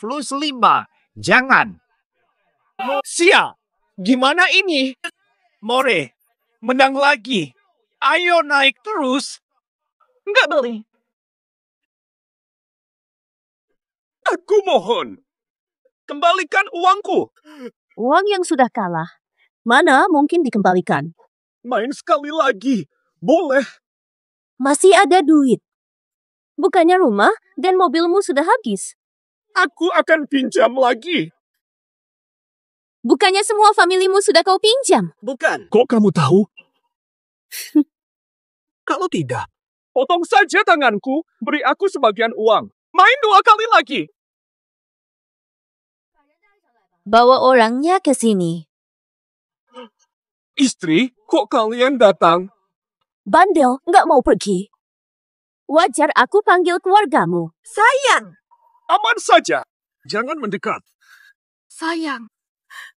plus 5. Jangan. Sia, gimana ini? More, menang lagi. Ayo naik terus. Nggak beli. Aku mohon. Kembalikan uangku. Uang yang sudah kalah, mana mungkin dikembalikan? Main sekali lagi. Boleh. Masih ada duit. Bukannya rumah dan mobilmu sudah habis. Aku akan pinjam lagi. Bukannya semua familimu sudah kau pinjam? Bukan. Kok kamu tahu? Kalau tidak, potong saja tanganku. Beri aku sebagian uang. Main 2 kali lagi. Bawa orangnya ke sini. Istri, kok kalian datang? Bandel nggak mau pergi. Wajar aku panggil keluargamu. Sayang. Aman saja. Jangan mendekat. Sayang.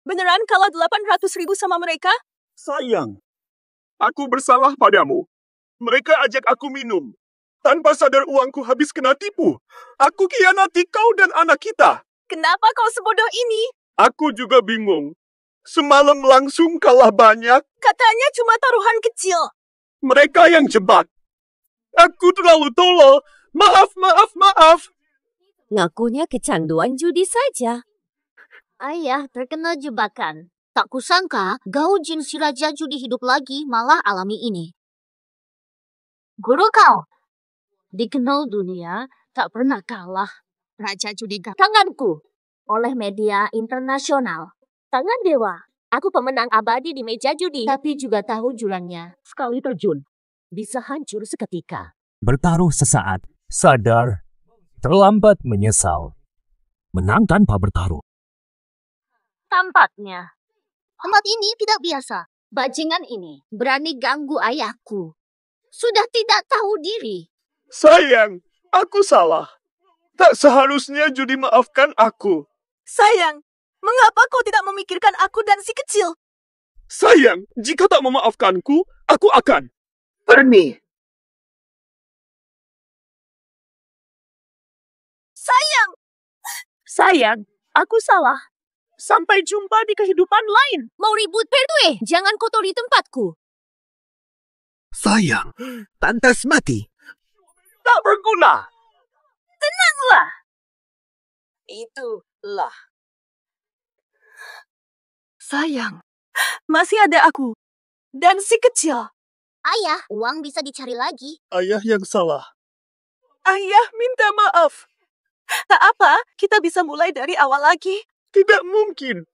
Beneran kalah 800.000 sama mereka? Sayang. Aku bersalah padamu. Mereka ajak aku minum. Tanpa sadar uangku habis kena tipu. Aku khianati kau dan anak kita. Kenapa kau sebodoh ini? Aku juga bingung. Semalam langsung kalah banyak. Katanya cuma taruhan kecil. Mereka yang jebak. Aku terlalu tolol. Maaf, maaf, maaf. Ngakunya kecanduan judi saja. Ayah terkena jebakan. Tak kusangka Gao Jin si raja judi hidup lagi malah alami ini. Guru kau, dikenal dunia tak pernah kalah. Raja judi tanganku oleh media internasional. Tangan dewa, aku pemenang abadi di meja judi. Tapi juga tahu jurangnya. Sekali terjun, bisa hancur seketika. Bertaruh sesaat, sadar, terlambat menyesal. Menang tanpa bertaruh. Tampaknya tempat ini tidak biasa. Bajingan ini berani ganggu ayahku. Sudah tidak tahu diri. Sayang, aku salah. Tak seharusnya judi maafkan aku. Sayang, mengapa kau tidak memikirkan aku dan si kecil? Sayang, jika tak memaafkanku, aku akan. Perni. Sayang! Sayang, aku salah. Sampai jumpa di kehidupan lain. Mau ribut berdua? Jangan kotori tempatku. Sayang, pantas mati. Tak berguna. Tenanglah. Itulah. Sayang, masih ada aku. Dan si kecil. Ayah, uang bisa dicari lagi. Ayah yang salah. Ayah minta maaf. Tak apa, kita bisa mulai dari awal lagi. Tidak mungkin.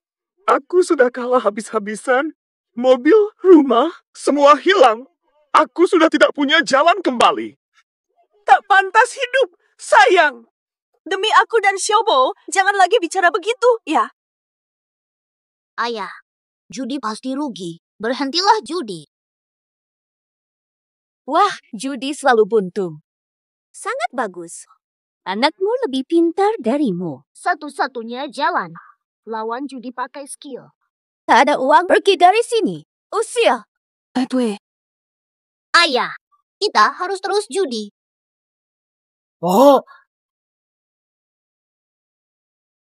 Aku sudah kalah habis-habisan. Mobil, rumah, semua hilang. Aku sudah tidak punya jalan kembali. Tak pantas hidup, sayang. Demi aku dan Xiaobo, jangan lagi bicara begitu, ya. Ayah, judi pasti rugi. Berhentilah judi. Wah, judi selalu buntung. Sangat bagus. Anakmu lebih pintar darimu. Satu-satunya jalan. Lawan judi pakai skill. Tak ada uang, pergi dari sini. Usia. Edwe. Ayah, kita harus terus judi. Oh,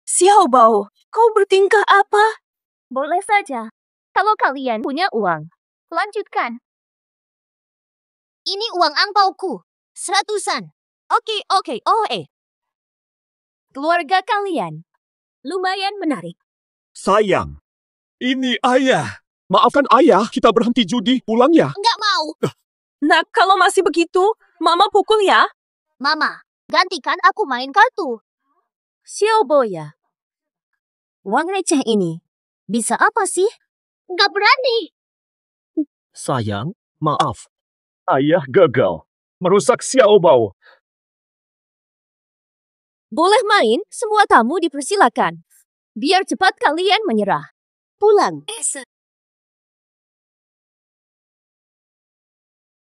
Xiaobao, kau bertingkah apa? Boleh saja. Kalau kalian punya uang, lanjutkan. Ini uang angpauku. 100-an. Oke. Keluarga kalian lumayan menarik. Sayang, ini ayah. Maafkan ayah, kita berhenti judi. Pulang ya. Nggak mau. Nak, kalau masih begitu, Mama pukul ya. Mama, gantikan aku main kartu. Xiaobo ya. Uang receh ini bisa apa sih? Nggak berani. Sayang, maaf. Ayah gagal. Merusak Xiaobao. Boleh main, semua tamu dipersilakan. Biar cepat kalian menyerah. Pulang.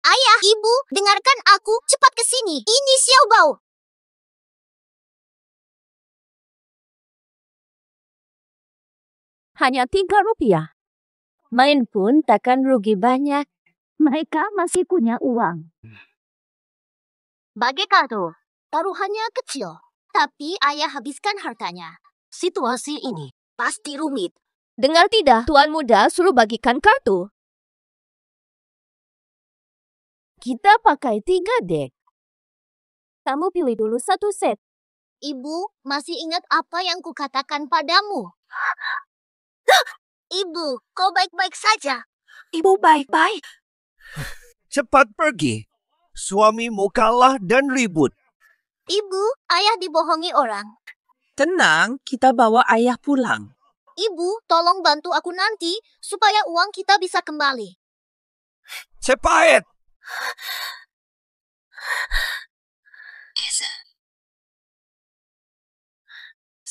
Ayah, ibu, dengarkan aku. Cepat ke sini. Ini Xiaobao. Hanya 3 rupiah. Main pun takkan rugi banyak. Mereka masih punya uang. Bagai kado, taruhannya kecil. Tapi ayah habiskan hartanya. Situasi ini pasti rumit. Dengar tidak, Tuan Muda suruh bagikan kartu. Kita pakai 3 dek. Kamu pilih dulu satu set. Ibu, masih ingat apa yang kukatakan padamu? Ibu, kau baik-baik saja. Ibu baik-baik. Cepat pergi. Suamimu kalah dan ribut. Ibu, ayah dibohongi orang. Tenang, kita bawa ayah pulang. Ibu, tolong bantu aku nanti supaya uang kita bisa kembali. Cepat!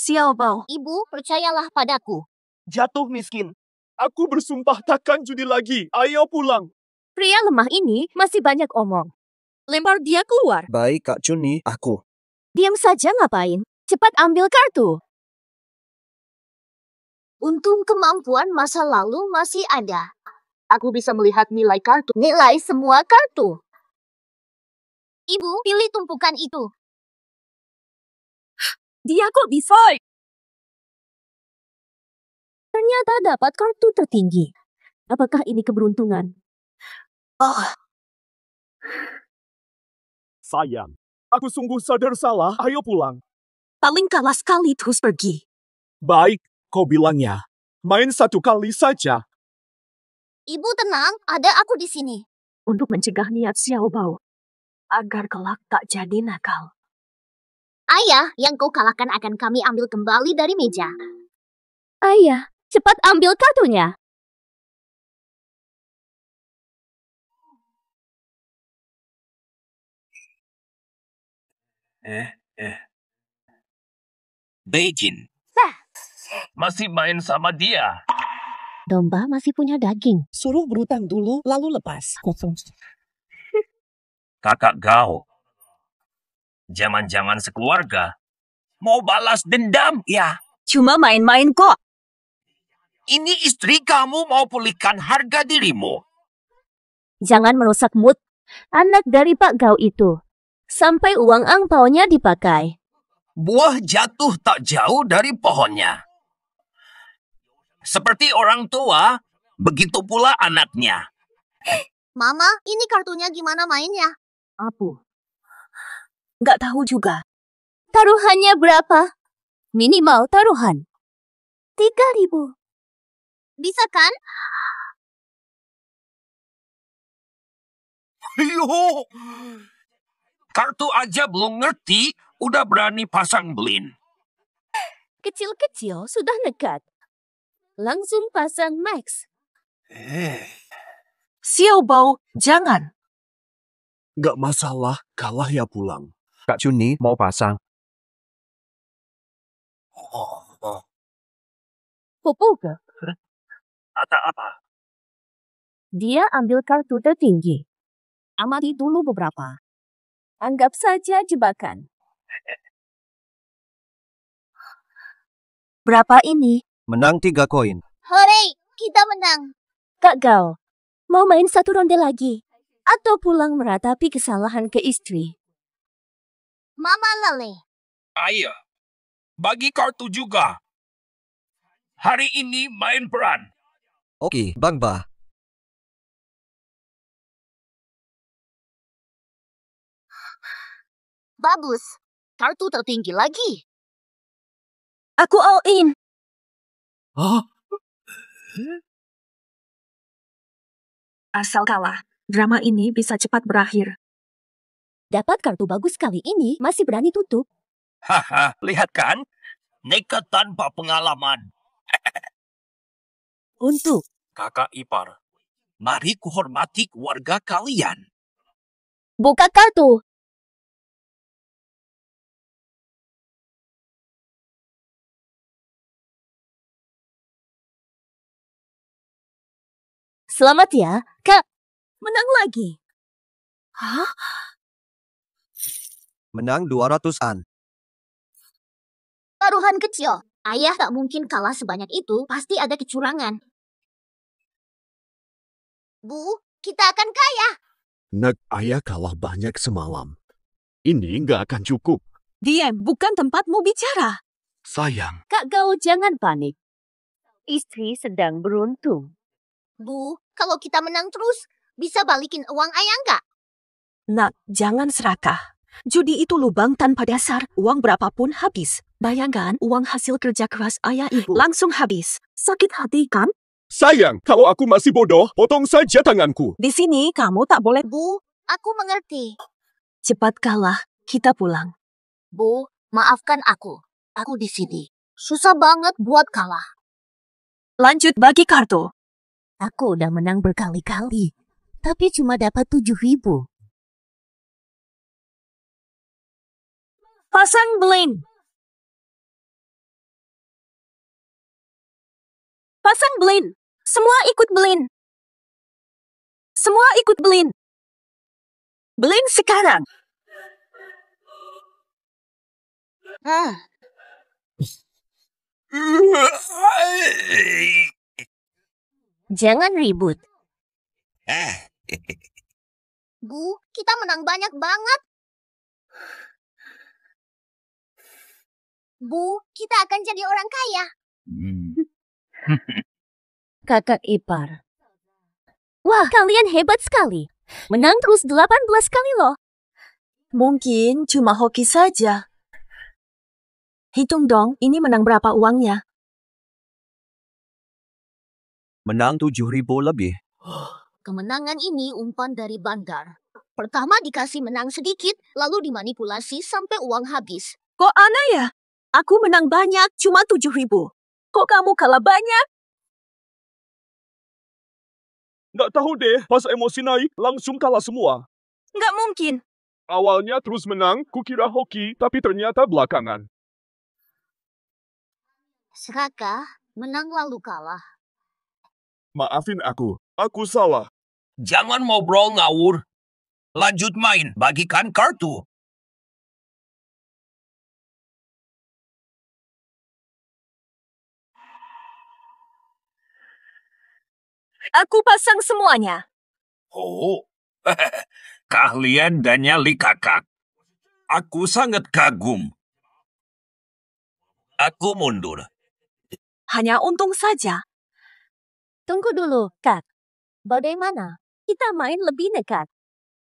Xiaobao, Ibu, percayalah padaku. Jatuh miskin. Aku bersumpah takkan judi lagi. Ayo pulang. Pria lemah ini masih banyak omong. Lempar dia keluar. Baik, Kak Chunni, aku. Diam saja ngapain? Cepat ambil kartu. Untung kemampuan masa lalu masih ada. aku bisa melihat nilai kartu. Nilai semua kartu. Ibu, pilih tumpukan itu. Dia kok bisa? Ternyata dapat kartu tertinggi. Apakah ini keberuntungan? Sayang, aku sungguh sadar salah. Ayo pulang. Paling kalah sekali terus pergi. Baik, kau bilangnya. Main 1 kali saja. Ibu tenang, ada aku di sini. Untuk mencegah niat Xiaobao. Agar kelak tak jadi nakal. Ayah, yang kau kalahkan akan kami ambil kembali dari meja. Ayah, cepat ambil kartunya. Beijing. Masih main sama dia. Domba masih punya daging. Suruh berutang dulu, lalu lepas. Kakak Gao. Jangan-jangan sekeluarga. Mau balas dendam, ya? Cuma main-main kok. Ini istri kamu mau pulihkan harga dirimu. Jangan merusak mood anak dari Pak Gao itu. Sampai uang angpaunya dipakai. Buah jatuh tak jauh dari pohonnya. Seperti orang tua, begitu pula anaknya. Mama, ini kartunya gimana mainnya? Apa? Nggak tahu juga. Taruhannya berapa? Minimal taruhan 3.000. Bisa kan? Yo, kartu aja belum ngerti, udah berani pasang blin. Kecil-kecil sudah nekat. Langsung pasang max. Xiaobao, jangan. Gak masalah, kalah ya pulang. Kak Chunni mau pasang. Popoga. Kata apa? Dia ambil kartu tertinggi. Amati dulu beberapa. Anggap saja jebakan. Berapa ini? Menang 3 koin. Hore, kita menang. Kak Gao, mau main 1 ronde lagi? Atau pulang meratapi kesalahan ke istri? Mama Lale. Ayo, bagi kartu juga. Hari ini main peran. Oke, Bang Ba. Bagus. Kartu tertinggi lagi. Aku all in. Hah? Asal kalah, drama ini bisa cepat berakhir. Dapat kartu bagus kali ini masih berani tutup. Haha, lihat kan? Nekat tanpa pengalaman. Untuk Kakak ipar, mari kuhormati keluarga kalian. Buka kartu. Selamat ya, Kak. menang lagi. Hah? Menang 200-an. Taruhan kecil. Ayah tak mungkin kalah sebanyak itu. Pasti ada kecurangan. Bu, kita akan kaya. Nak ayah kalah banyak semalam. Ini nggak akan cukup. Diam, bukan tempatmu bicara. Sayang, Kak Gao jangan panik. Istri sedang beruntung. Bu, kalau kita menang terus, bisa balikin uang ayah nggak? Nak, jangan serakah. Judi itu lubang tanpa dasar. Uang berapapun habis. Bayangkan uang hasil kerja keras ayah ibu langsung habis. Sakit hati kan? sayang, kalau aku masih bodoh, potong saja tanganku. Di sini kamu tak boleh. Bu, aku mengerti. Cepat kalah, kita pulang. Bu, maafkan aku. Aku di sini. Susah banget buat kalah. Lanjut bagi kartu. Aku udah menang berkali-kali. Tapi cuma dapat 7.000. Pasang blin. Pasang blin. Semua ikut blin. Semua ikut blin. Blin sekarang. Jangan ribut. Bu, kita menang banyak banget. Bu, kita akan jadi orang kaya. Kakak ipar. Wah, kalian hebat sekali. Menang terus 18 kali loh. Mungkin cuma hoki saja. Hitung dong, ini menang berapa uangnya? Menang 7.000 lebih. Kemenangan ini umpan dari bandar. Pertama dikasih menang sedikit, lalu dimanipulasi sampai uang habis. Kok aneh ya? Aku menang banyak, cuma 7.000. Kok kamu kalah banyak? Nggak tahu deh, pas emosi naik, langsung kalah semua. Nggak mungkin. Awalnya terus menang, kukira hoki, tapi ternyata belakangan. Serakah, menang lalu kalah. Maafin aku salah. Jangan ngobrol ngawur. Lanjut main, bagikan kartu. Aku pasang semuanya. Oh, keahlian dan nyali kakak. Aku sangat kagum. Aku mundur. Hanya untung saja. Tunggu dulu, Kak. Bagaimana? Kita main lebih nekat.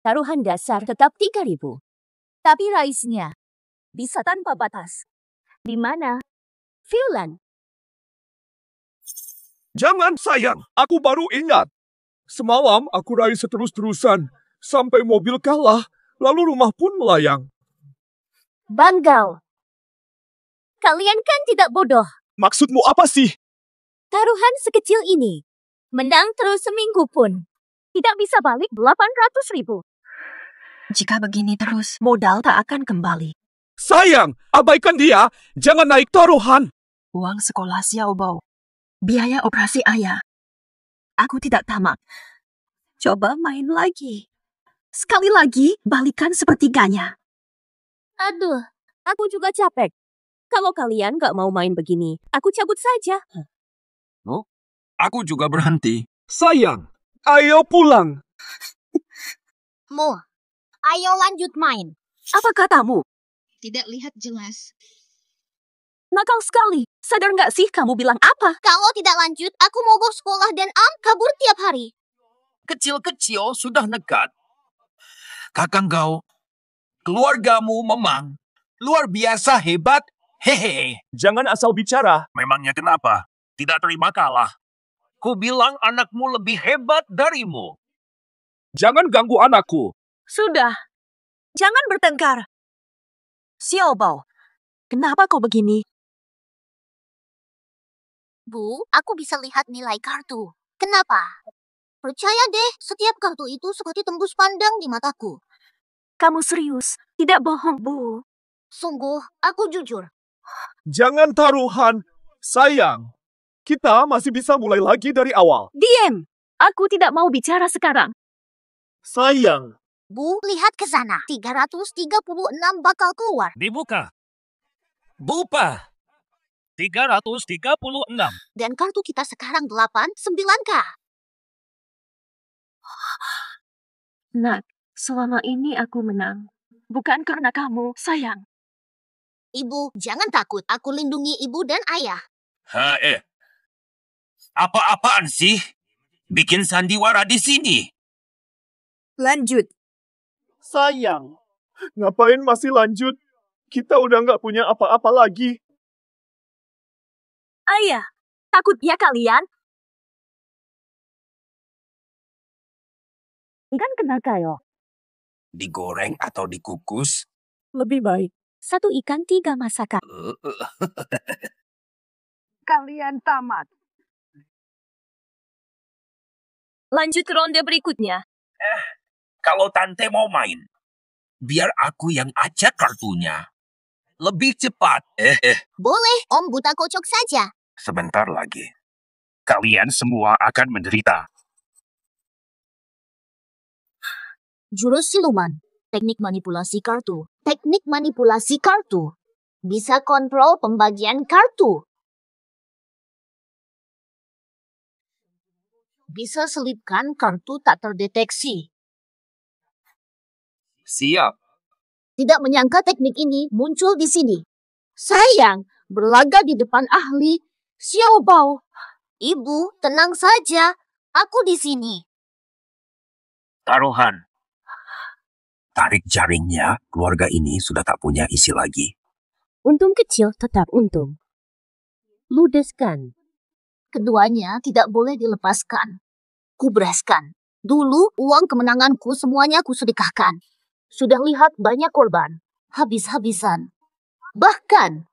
Taruhan dasar tetap 3.000. Tapi raisnya bisa tanpa batas. Di mana? Viulan. Jangan sayang, aku baru ingat. Semalam aku raih seterus-terusan, sampai mobil kalah, lalu rumah pun melayang. Banggau. Kalian kan tidak bodoh. Maksudmu apa sih? Taruhan sekecil ini. Menang terus seminggu pun. Tidak bisa balik 800.000. Jika begini terus, modal tak akan kembali. Sayang, abaikan dia, jangan naik taruhan. Uang sekolah Xiaobao. Biaya operasi ayah. Aku tidak tamak. Coba main lagi. Sekali lagi, balikan sepertiganya. Aduh, aku juga capek. Kalau kalian gak mau main begini, aku cabut saja. Aku juga berhenti. Sayang, ayo pulang. Mo, ayo lanjut main. Apa katamu? Tidak lihat jelas. Nakal sekali. Sadar nggak sih kamu bilang apa? Kalau tidak lanjut, aku mogok sekolah dan kabur tiap hari. Kecil-kecil sudah nekat. Kakang Gao, keluargamu memang luar biasa hebat. Hehe. Jangan asal bicara. Memangnya kenapa? Tidak terima kalah. Ku bilang anakmu lebih hebat darimu. Jangan ganggu anakku. Sudah. Jangan bertengkar. Xiaobao, kenapa kau begini? Bu, aku bisa lihat nilai kartu. Kenapa? Percaya deh, setiap kartu itu seperti tembus pandang di mataku. Kamu serius? Tidak bohong, Bu. Sungguh, aku jujur. Jangan taruhan. Sayang, kita masih bisa mulai lagi dari awal. Diam. Aku tidak mau bicara sekarang. Sayang. Bu, lihat ke sana. 336 bakal keluar. Dibuka. Bupa. 336. Dan kartu kita sekarang 89K. Nak, selama ini aku menang. Bukan karena kamu, sayang. Ibu, jangan takut. Aku lindungi ibu dan ayah. Apa-apaan sih? Bikin sandiwara di sini. Lanjut. Sayang, ngapain masih lanjut? Kita udah nggak punya apa-apa lagi. Ayah, takut ya kalian? Ikan kena kayo. Digoreng atau dikukus? Lebih baik. 1 ikan 3 masakan. Kalian tamat. Lanjut ronde berikutnya. Kalau tante mau main, biar aku yang acak kartunya. Lebih cepat. Boleh, Om buta kocok saja. Sebentar lagi. Kalian semua akan menderita. Jurus siluman. Teknik manipulasi kartu. Teknik manipulasi kartu. Bisa kontrol pembagian kartu. Bisa selipkan kartu tak terdeteksi. Siap. Tidak menyangka teknik ini muncul di sini. Sayang, berlaga di depan ahli Xiao Bao. Ibu, tenang saja. Aku di sini. Taruhan. Tarik jaringnya, keluarga ini sudah tak punya isi lagi. Untung kecil tetap untung. Ludeskan. Keduanya tidak boleh dilepaskan. Kubereskan. Dulu uang kemenanganku semuanya kusedekahkan. Sudah lihat banyak korban. Habis-habisan. Bahkan,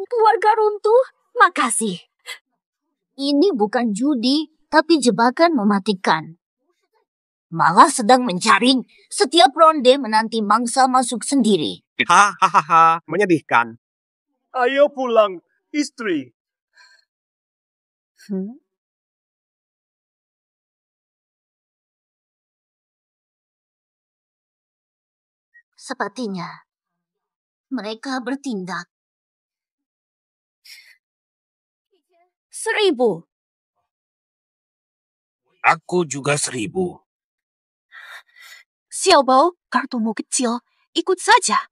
Keluarga runtuh? Makasih. ini bukan judi, tapi jebakan mematikan. Malah sedang menjaring. Setiap ronde menanti mangsa masuk sendiri. Hahaha, menyedihkan. Ayo pulang, istri. Sepertinya mereka bertindak. 1000. Aku juga 1000. Xiaobao, kartumu kecil. Ikut saja.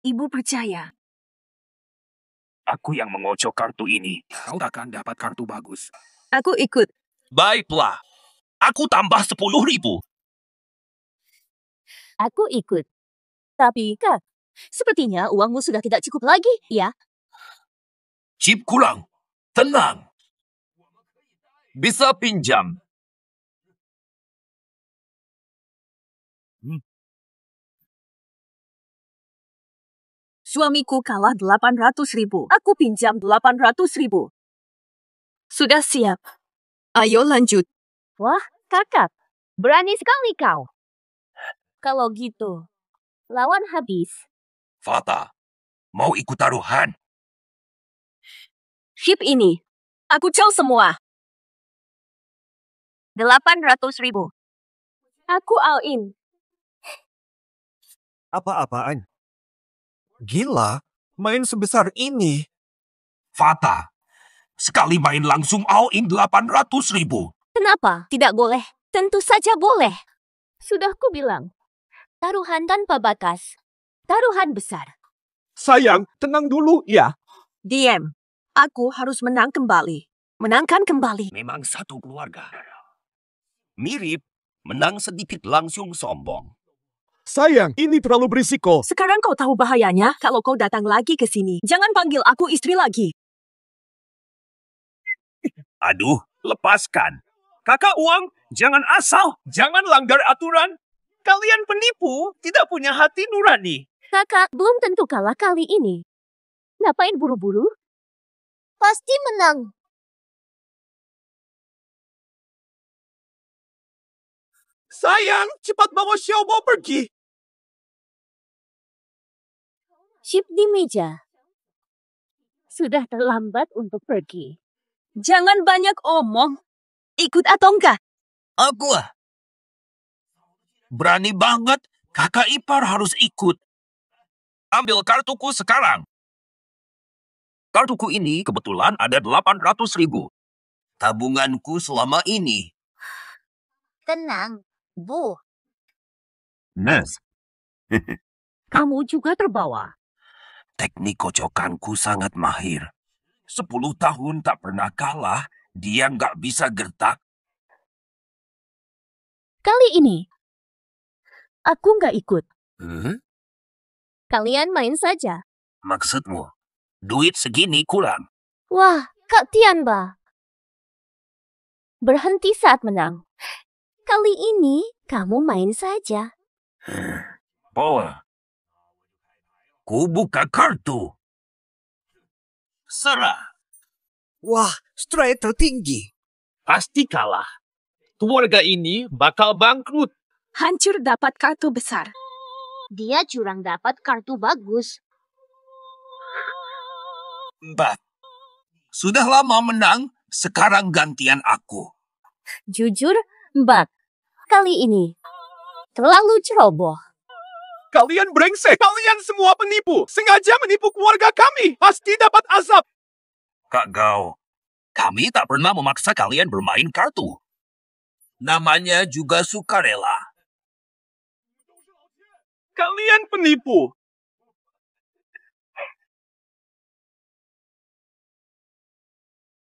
Ibu percaya. Aku yang mengocok kartu ini. Kau takkan dapat kartu bagus. Aku ikut. Baiklah. Aku tambah 10.000. Aku ikut. Tapi, Kak, sepertinya uangmu sudah tidak cukup lagi, ya? Chip kurang. Tenang. Bisa pinjam. Suamiku kalah 800.000. Aku pinjam 800.000. Sudah siap. Ayo lanjut. Wah, kakak. Berani sekali kau. Kalau gitu, lawan habis. Fata, mau ikut taruhan? Ship ini. Aku cel semua. 800.000. Aku all in. Apa-apaan? Gila, main sebesar ini. Fata, sekali main langsung all in 800.000. Kenapa tidak boleh? Tentu saja boleh. Sudah ku bilang, taruhan tanpa batas. Taruhan besar. Sayang, tenang dulu ya. Diam. Aku harus menang kembali. Menangkan kembali. Memang satu keluarga. Mirip, menang sedikit langsung sombong. Sayang, ini terlalu berisiko. Sekarang kau tahu bahayanya kalau kau datang lagi ke sini. Jangan panggil aku istri lagi. Aduh, lepaskan. Kakak uang, jangan asal. Jangan langgar aturan. Kalian penipu, tidak punya hati nurani. Kakak belum tentu kalah kali ini. Ngapain buru-buru? Pasti menang. Sayang, cepat bawa Xiaobo pergi. Chip di meja. Sudah terlambat untuk pergi. Jangan banyak omong. Ikut atau enggak? Aku berani banget, kakak ipar harus ikut. Ambil kartuku sekarang. Kartuku ini kebetulan ada 800.000. Tabunganku selama ini. Tenang. Bu, Nes, Kamu juga terbawa. teknik kocokanku sangat mahir. 10 tahun tak pernah kalah, dia nggak bisa gertak. Kali ini, aku nggak ikut. Hmm? Kalian main saja. Maksudmu, duit segini kurang? Wah, Kak Tianba. Berhenti saat menang. Kali ini, kamu main saja. Bola. Ku buka kartu. Serah. Wah, strike tertinggi. Pasti kalah. Keluarga ini bakal bangkrut. Hancur dapat kartu besar. dia curang dapat kartu bagus. Mbak, sudah lama menang, sekarang gantian aku. Jujur, Mbak, kali ini terlalu ceroboh. Kalian brengsek. Kalian semua penipu. Sengaja menipu keluarga kami. Pasti dapat azab. Kak Gao, kami tak pernah memaksa kalian bermain kartu. Namanya juga sukarela. Kalian penipu.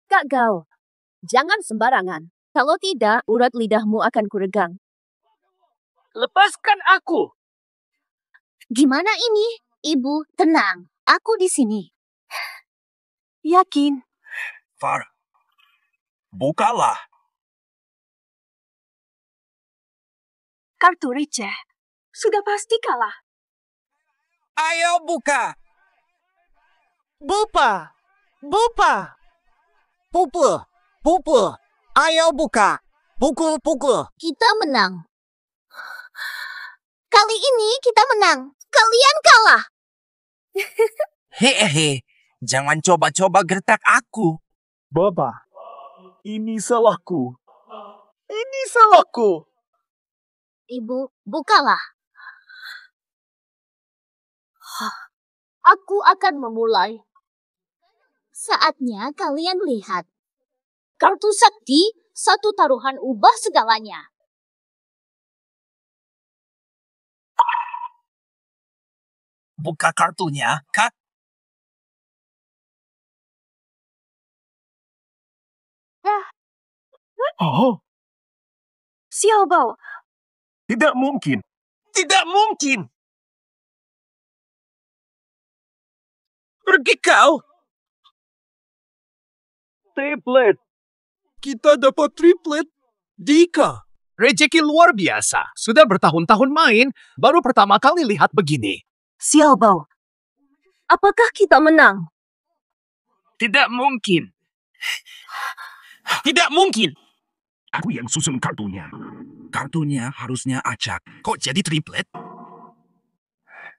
Kak Gao, jangan sembarangan. Kalau tidak, urat lidahmu akan kuregang. Lepaskan aku. Gimana ini? Ibu, tenang. Aku di sini. Yakin? Far, bukalah. Kartu receh. Sudah pasti kalah. Ayo buka. Bupa. Bupa. Pukul. Pukul. Ayo buka. Pukul. Kita menang. Kali ini kita menang. Kalian kalah. Hehehe, jangan coba-coba gertak aku. Baba, ini salahku. Ini salahku. Ibu, bukalah. Aku akan memulai. Saatnya kalian lihat. Kartu sakti, satu taruhan ubah segalanya. Buka kartunya, Kak. Oh, Xiao Bao, tidak mungkin. Tidak mungkin. Pergi kau. Triplet. Kita dapat triplet. Dika, rejeki luar biasa. Sudah bertahun-tahun main, baru pertama kali lihat begini. Xiao Bao. Apakah kita menang? Tidak mungkin. Tidak mungkin. Aku yang susun kartunya. Kartunya harusnya acak. Kok jadi triplet?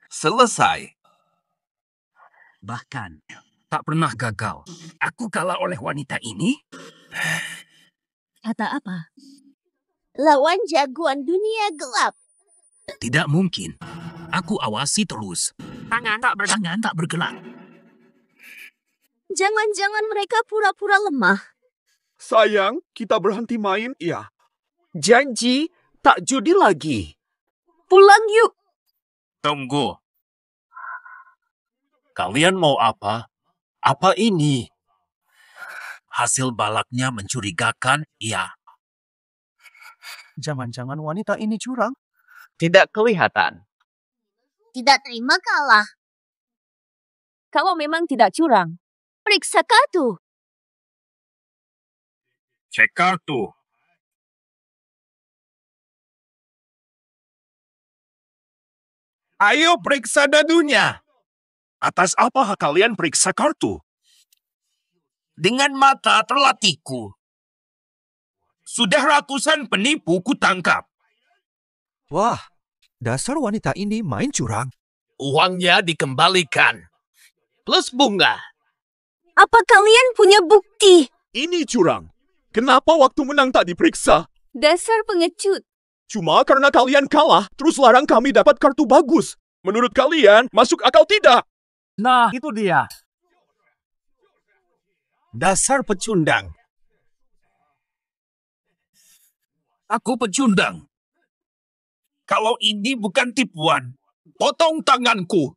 Selesai. Bahkan, tak pernah gagal. Aku kalah oleh wanita ini. Kata apa? Lawan jagoan dunia gelap. Tidak mungkin. Aku awasi terus. Tangan tak bergerak. Jangan-jangan mereka pura-pura lemah. Sayang, kita berhenti main, ya. Janji, tak judi lagi. Pulang yuk. Tunggu. Kalian mau apa? Apa ini? Hasil balaknya mencurigakan, ya. Jangan-jangan wanita ini curang? Tidak kelihatan. Tidak terima kalah. Kalau memang tidak curang, periksa kartu. Cek kartu. Ayo periksa dadunya. Atas apa kalian periksa kartu? Dengan mata terlatihku. Sudah ratusan penipu kutangkap. Wah, dasar wanita ini main curang. Uangnya dikembalikan. Plus bunga. Apa kalian punya bukti? Ini curang. Kenapa waktu menang tak diperiksa? Dasar pengecut. Cuma karena kalian kalah, terus larang kami dapat kartu bagus. Menurut kalian, masuk akal tidak? Nah, itu dia. Dasar pecundang. Aku pecundang. Kalau ini bukan tipuan, potong tanganku.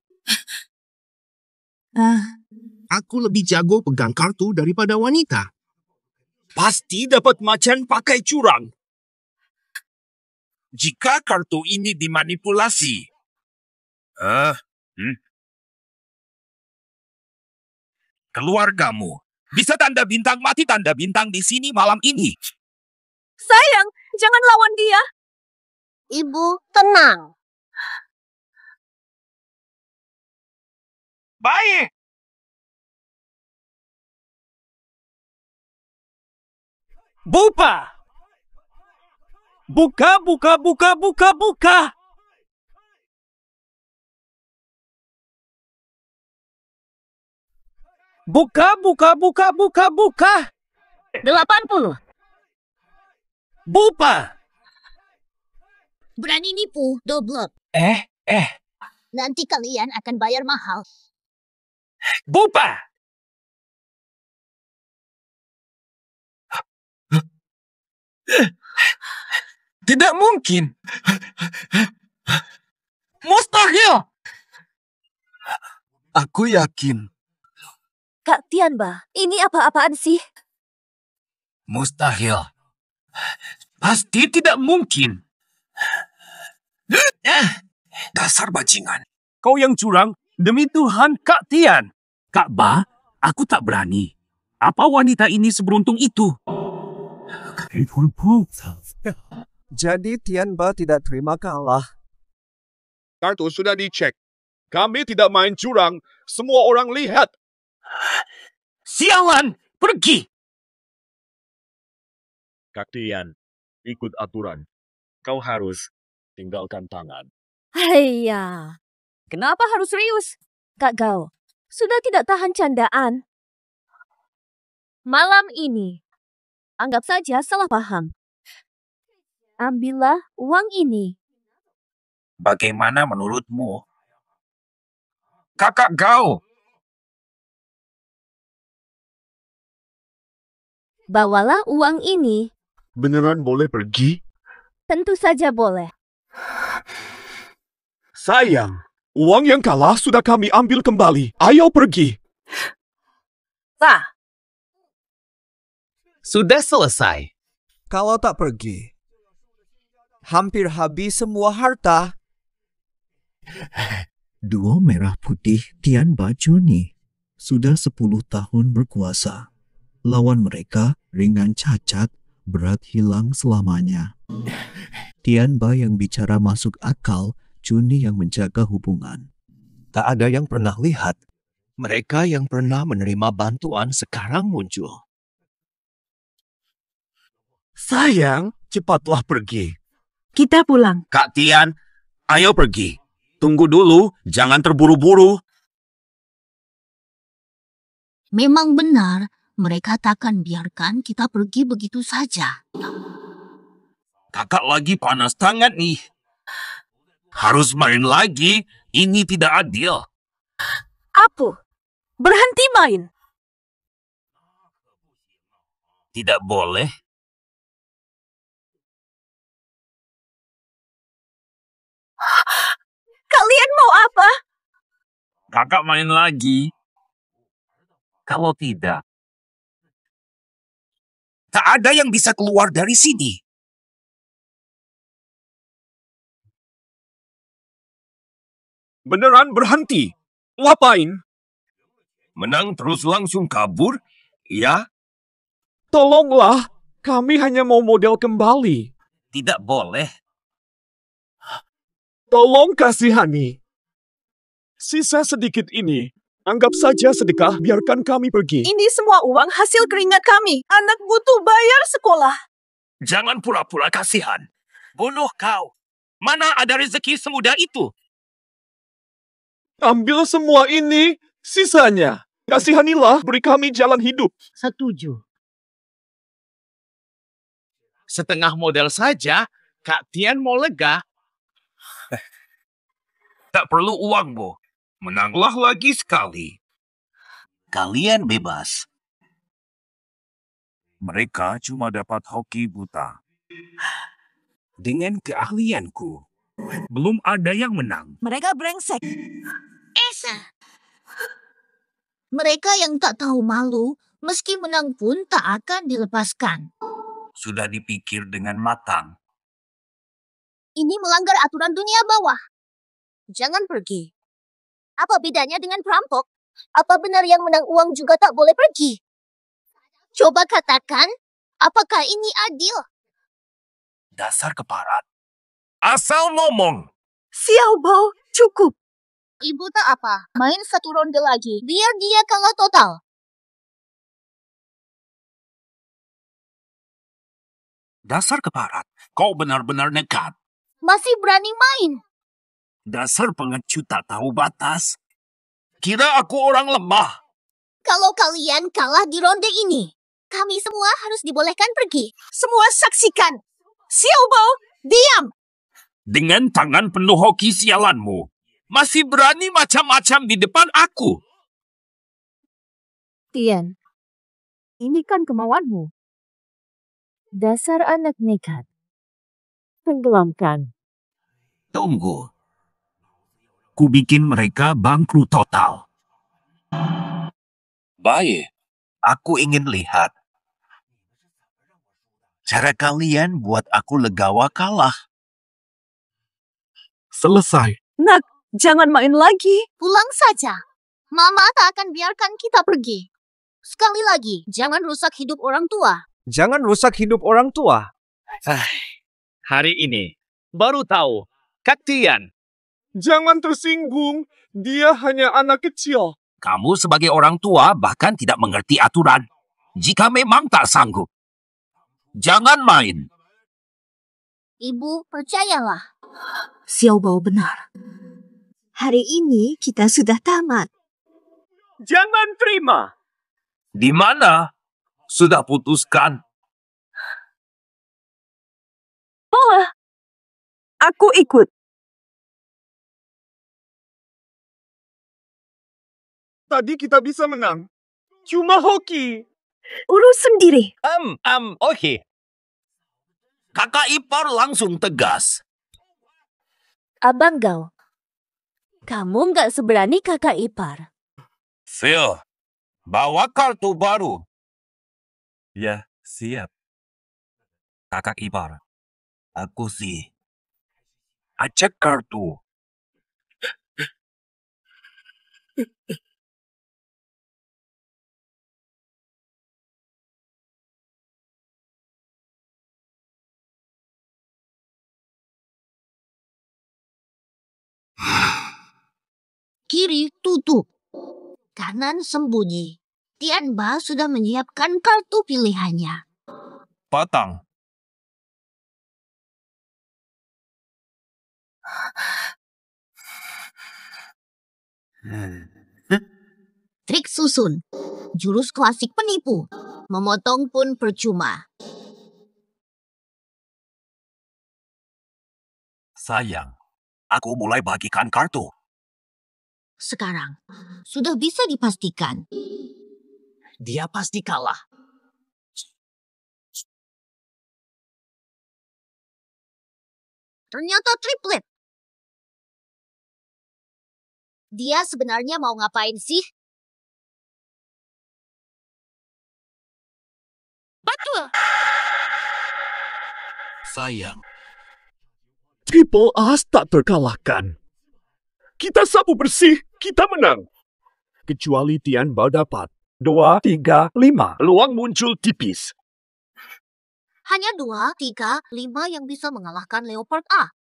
Aku lebih jago pegang kartu daripada wanita. Pasti dapat macan pakai curang. Jika kartu ini dimanipulasi. Keluargamu bisa tanda bintang mati tanda bintang di sini malam ini. Sayang, jangan lawan dia. Ibu, tenang. Baik. Bupa! Buka, buka, buka, buka, buka! Buka, buka, buka, buka, buka! 80. Bupa! Berani nipu, double. Nanti kalian akan bayar mahal. Bupa! Tidak mungkin. Mustahil. Aku yakin. Kak Tianba, ini apa-apaan sih? Mustahil. Pasti tidak mungkin. Dasar bajingan. Kau yang curang, demi Tuhan, Kak Tian. Kak Ba, aku tak berani. Apa wanita ini seberuntung itu? Jadi Tianba tidak terima kalah. Kartu sudah dicek. Kami tidak main curang. Semua orang lihat. Sialan, pergi. Kak Tian, ikut aturan. Kau harus tinggalkan tangan. Haiya, kenapa harus serius? Kak Gao, sudah tidak tahan candaan. Malam ini, anggap saja salah paham. Ambillah uang ini. Bagaimana menurutmu? Kakak Gao. Bawalah uang ini. Beneran boleh pergi? Tentu saja boleh. Sayang, uang yang kalah sudah kami ambil kembali. Ayo pergi. Pak, Sudah selesai. Kalau tak pergi, hampir habis semua harta. Duo merah putih Tianba Juni sudah 10 tahun berkuasa. Lawan mereka ringan cacat, berat hilang selamanya. Tianba yang bicara masuk akal, Juni yang menjaga hubungan. Tak ada yang pernah lihat. Mereka yang pernah menerima bantuan sekarang muncul. Sayang, cepatlah pergi. kita pulang. Kak Tian, ayo pergi. Tunggu dulu, jangan terburu-buru. Memang benar, mereka takkan biarkan kita pergi begitu saja. Kakak lagi panas tangan nih. Harus main lagi, ini tidak adil. Apu, berhenti main. Tidak boleh. Kalian mau apa? Kakak main lagi. Kalau tidak, tak ada yang bisa keluar dari sini. Beneran berhenti. Ngapain? Menang terus langsung kabur? Ya, Tolonglah. Kami hanya mau model kembali. tidak boleh. Tolong kasihani. Sisa sedikit ini. Anggap saja sedekah, biarkan kami pergi. Ini semua uang hasil keringat kami. Anak butuh bayar sekolah. Jangan pura-pura kasihan. Bunuh kau. Mana ada rezeki semudah itu? Ambil semua ini, sisanya. Kasihanilah, beri kami jalan hidup. Setuju. Setengah model saja, Kak Tian mau lega. Tak perlu uangmu. Menanglah lagi sekali. Kalian bebas. Mereka cuma dapat hoki buta. Dengan keahlianku, Belum ada yang menang. Mereka brengsek. Esa. Mereka yang tak tahu malu, meski menang pun tak akan dilepaskan. Sudah dipikir dengan matang. Ini melanggar aturan dunia bawah. Jangan pergi. Apa bedanya dengan perampok? Apa benar yang menang uang juga tak boleh pergi? Coba katakan, apakah ini adil? Dasar keparat. Asal ngomong. Xiao Bao, cukup. Ibu tak apa, main satu ronde lagi, biar dia kalah total. Dasar keparat. Kau benar-benar nekat. Masih berani main. Dasar pengecut tak tahu batas. Kira aku orang lemah. Kalau kalian kalah di ronde ini, kami semua harus dibolehkan pergi. Semua saksikan. Xiao Bao, diam. Dengan tangan penuh hoki sialanmu. Masih berani macam-macam di depan aku. Tian, ini kan kemauanmu. Dasar anak nekat. Tenggelamkan. Tunggu. Ku bikin mereka bangkrut total. Baik, aku ingin lihat. Cara kalian buat aku legawa kalah. Selesai. Nak, jangan main lagi. Pulang saja. Mama tak akan biarkan kita pergi. Sekali lagi, jangan rusak hidup orang tua. Jangan rusak hidup orang tua. Hari ini, baru tahu, Kak Tian. Jangan tersinggung. Dia hanya anak kecil. Kamu sebagai orang tua bahkan tidak mengerti aturan. Jika memang tak sanggup, jangan main. Ibu, percayalah. Xiao Bao benar. Hari ini kita sudah tamat. Jangan terima. Di mana? Sudah putuskan. Aku ikut. Tadi kita bisa menang. Cuma hoki. Urus sendiri. Oke. Kakak ipar langsung tegas. Abang Gao, kamu nggak seberani kakak ipar. Phil, bawa kartu baru. Ya, siap. Kakak ipar. Aku sih. Acek kartu. Kiri tutup. Kanan sembunyi. Tian Ba sudah menyiapkan kartu pilihannya. Patang. Trik susun. Jurus klasik penipu. Memotong pun percuma. Sayang, aku mulai bagikan kartu. Sekarang, sudah bisa dipastikan. Dia pasti kalah. Ternyata triplet. Dia sebenarnya mau ngapain sih? Betul. Sayang, Triple As tak terkalahkan. Kita sapu bersih, kita menang. Kecuali Tian Bao dapat. 2, 3, 5. Peluang muncul tipis. Hanya 2, 3, 5 yang bisa mengalahkan Leopard A.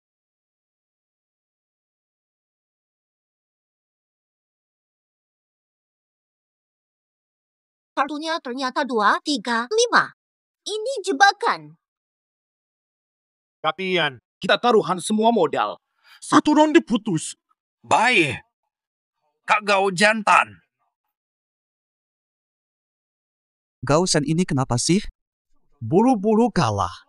Kartunya ternyata 2, 3, 5. Ini jebakan. Kak Tian, kita taruhan semua modal. Satu ronde putus. baik. Kak Gao jantan. Gausan ini kenapa sih? Buru-buru kalah.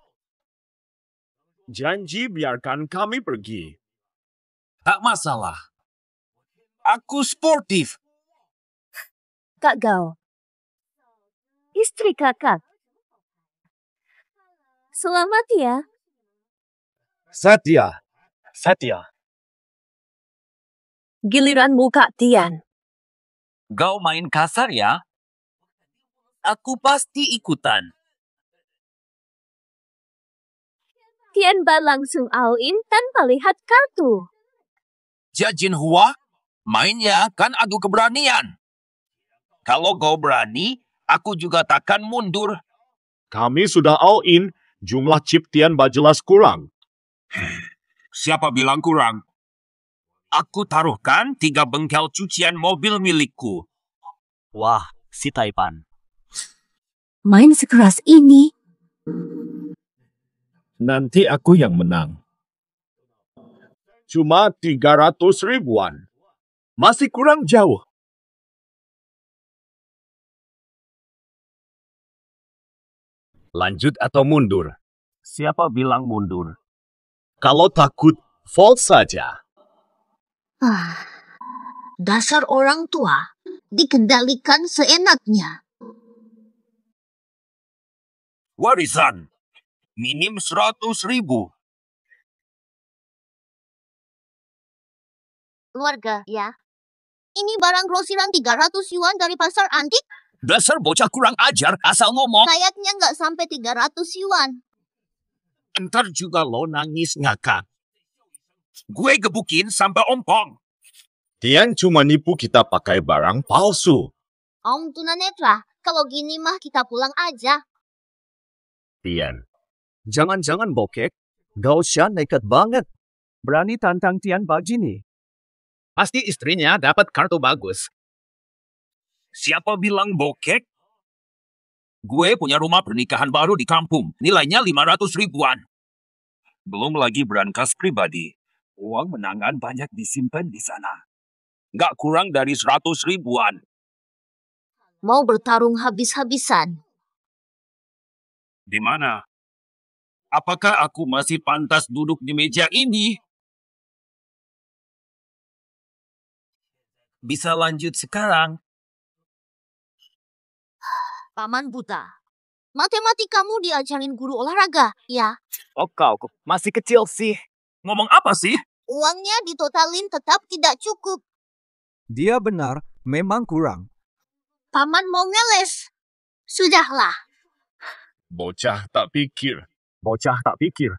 Janji biarkan kami pergi. Tak masalah. Aku sportif. Kak Gao, istri kakak. Selamat ya. Satya, Satya. Giliranmu, Kak Tian. Kau main kasar ya? Aku pasti ikutan. Tian Ba langsung all in tanpa lihat kartu. Jia Hua, mainnya kan adu keberanian. Kalau kau berani, aku juga takkan mundur. Kami sudah all in, jumlah chip Tian Ba jelas kurang. Siapa bilang kurang? Aku taruhkan 3 bengkel cucian mobil milikku. Wah, si Taipan. Main sekeras ini. Nanti aku yang menang. Cuma 300 ribuan. Masih kurang jauh. Lanjut atau mundur? Siapa bilang mundur? Kalau takut, fold saja. Dasar orang tua, dikendalikan seenaknya. Warisan. Minim 100 ribu. Keluarga, ya. Ini barang grosiran 300 yuan dari pasar antik. Dasar bocah kurang ajar asal ngomong. Kayaknya nggak sampai 300 yuan. Ntar juga lo nangis ngakak. Gue gebukin sampai ompong. Tian cuma nipu kita pakai barang palsu. Om tunanetra, kalau gini mah kita pulang aja. Tian, Jangan-jangan bokek, Gao Shan nekat banget. Berani tantang Tian Ba gini. Pasti istrinya dapat kartu bagus. Siapa bilang bokek? Gue punya rumah pernikahan baru di kampung. Nilainya 500 ribuan. Belum lagi berangkas pribadi. Uang menangan banyak disimpan di sana. Nggak kurang dari 100 ribuan. Mau bertarung habis-habisan. Di mana? Apakah aku masih pantas duduk di meja ini? Bisa lanjut sekarang. Paman buta. Matematikamu diajarin guru olahraga, ya. Oh kau masih kecil sih. Ngomong apa sih? Uangnya ditotalin tetap tidak cukup. Dia benar, memang kurang. Paman mau ngeles. Sudahlah. bocah tak pikir.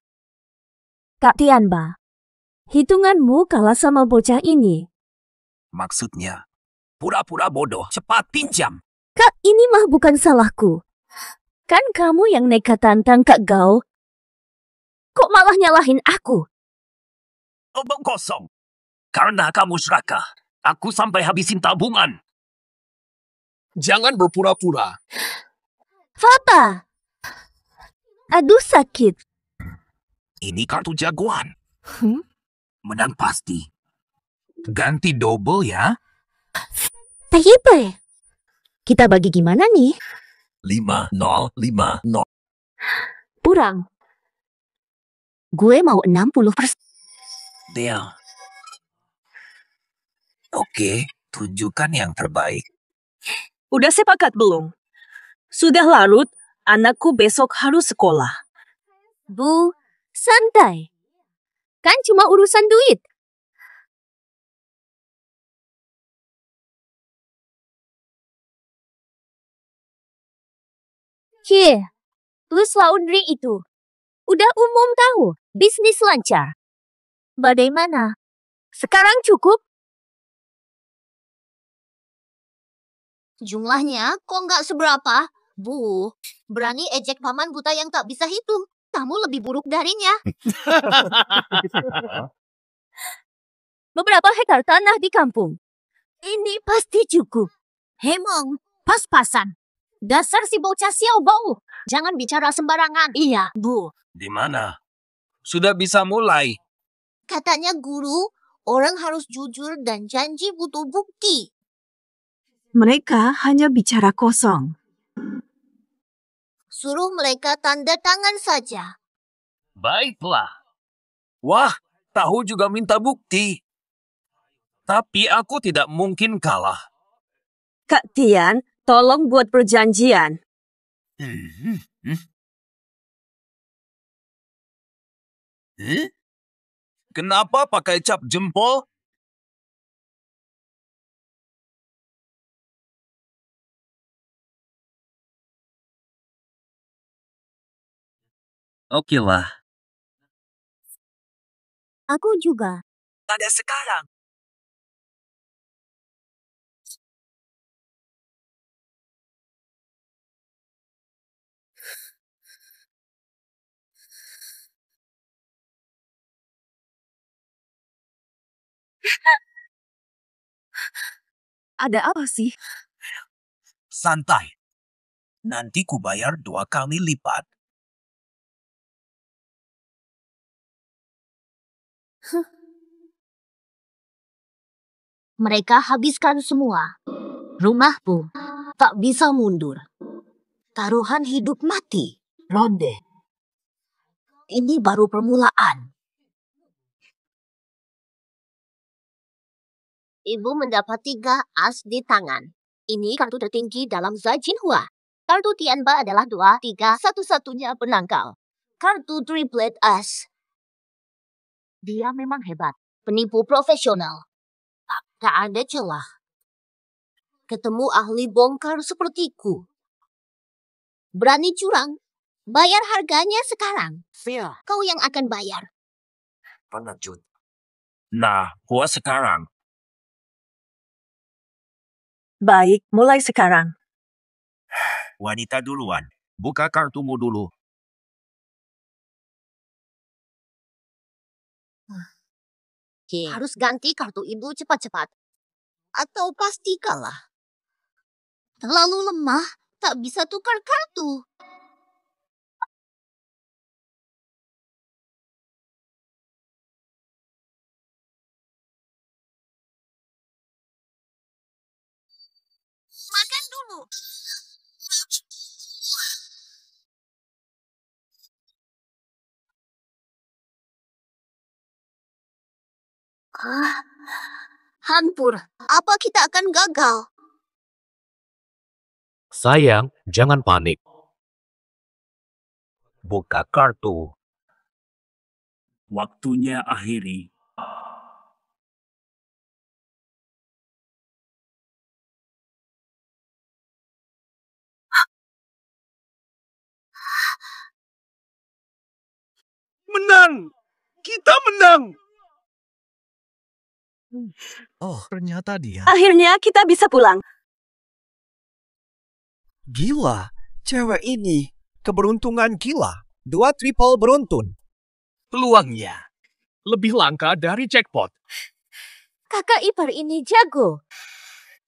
Kak Tian Ba, hitunganmu kalah sama bocah ini. Maksudnya, pura-pura bodoh, cepat pinjam. Kak, ini mah bukan salahku. Kan kamu yang nekat tantang Kak Gao. Kok malah nyalahin aku? Omong kosong. Karena kamu serakah, aku sampai habisin tabungan. Jangan berpura-pura. Papa! Aduh sakit. Ini kartu jagoan. Hmm? Menang pasti. Ganti double ya. Tayyip. Kita bagi gimana nih? 5-0. Kurang. Gue mau 60%. Deal. Oke, tunjukkan yang terbaik. Udah sepakat belum? Sudah larut, anakku besok harus sekolah. Bu, santai. Kan cuma urusan duit. Cie, plus laundry itu. Udah umum tahu, bisnis lancar. Bagaimana? Sekarang cukup? Jumlahnya kok nggak seberapa? Bu, berani ejek paman buta yang tak bisa hitung. Kamu lebih buruk darinya. Beberapa hektar tanah di kampung. Ini pasti cukup. Hemong, pas-pasan. Dasar si bocah siau bau. Jangan bicara sembarangan. Iya, Bu. Di mana? Sudah bisa mulai. Katanya guru, orang harus jujur dan janji butuh bukti. Mereka hanya bicara kosong. Suruh mereka tanda tangan saja. Baiklah. Wah, tahu juga minta bukti. Tapi aku tidak mungkin kalah. Kak Tian, tolong buat perjanjian. Kenapa pakai cap jempol? Oke lah. Aku juga. Pada sekarang. Ada apa sih? Santai. Nanti ku bayar 2 kali lipat. Mereka habiskan semua. Rumahku tak bisa mundur. Taruhan hidup mati. Ronde. Ini baru permulaan. Ibu mendapat 3 as di tangan. Ini kartu tertinggi dalam Zajin Hua. Kartu Tianba adalah 2, 3, satu-satunya penangkal. Kartu triplet as. Dia memang hebat. Penipu profesional. Tak ada celah. Ketemu ahli bongkar sepertiku. Berani curang. Bayar harganya sekarang. Fair. Kau yang akan bayar. Pengecut. Nah, gua sekarang. Baik, mulai sekarang. Wanita duluan. Buka kartumu dulu. Harus ganti kartu ibu cepat-cepat. Atau pasti kalah. Terlalu lemah, tak bisa tukar kartu. Makan dulu. Hampur, apa kita akan gagal? Sayang, jangan panik. Buka kartu. Waktunya akhiri. Menang! Kita menang! Oh, ternyata dia. Akhirnya kita bisa pulang. Gila. Cewek ini. Keberuntungan gila. 2 triple beruntun. Peluangnya lebih langka dari jackpot. Kakak ipar ini jago.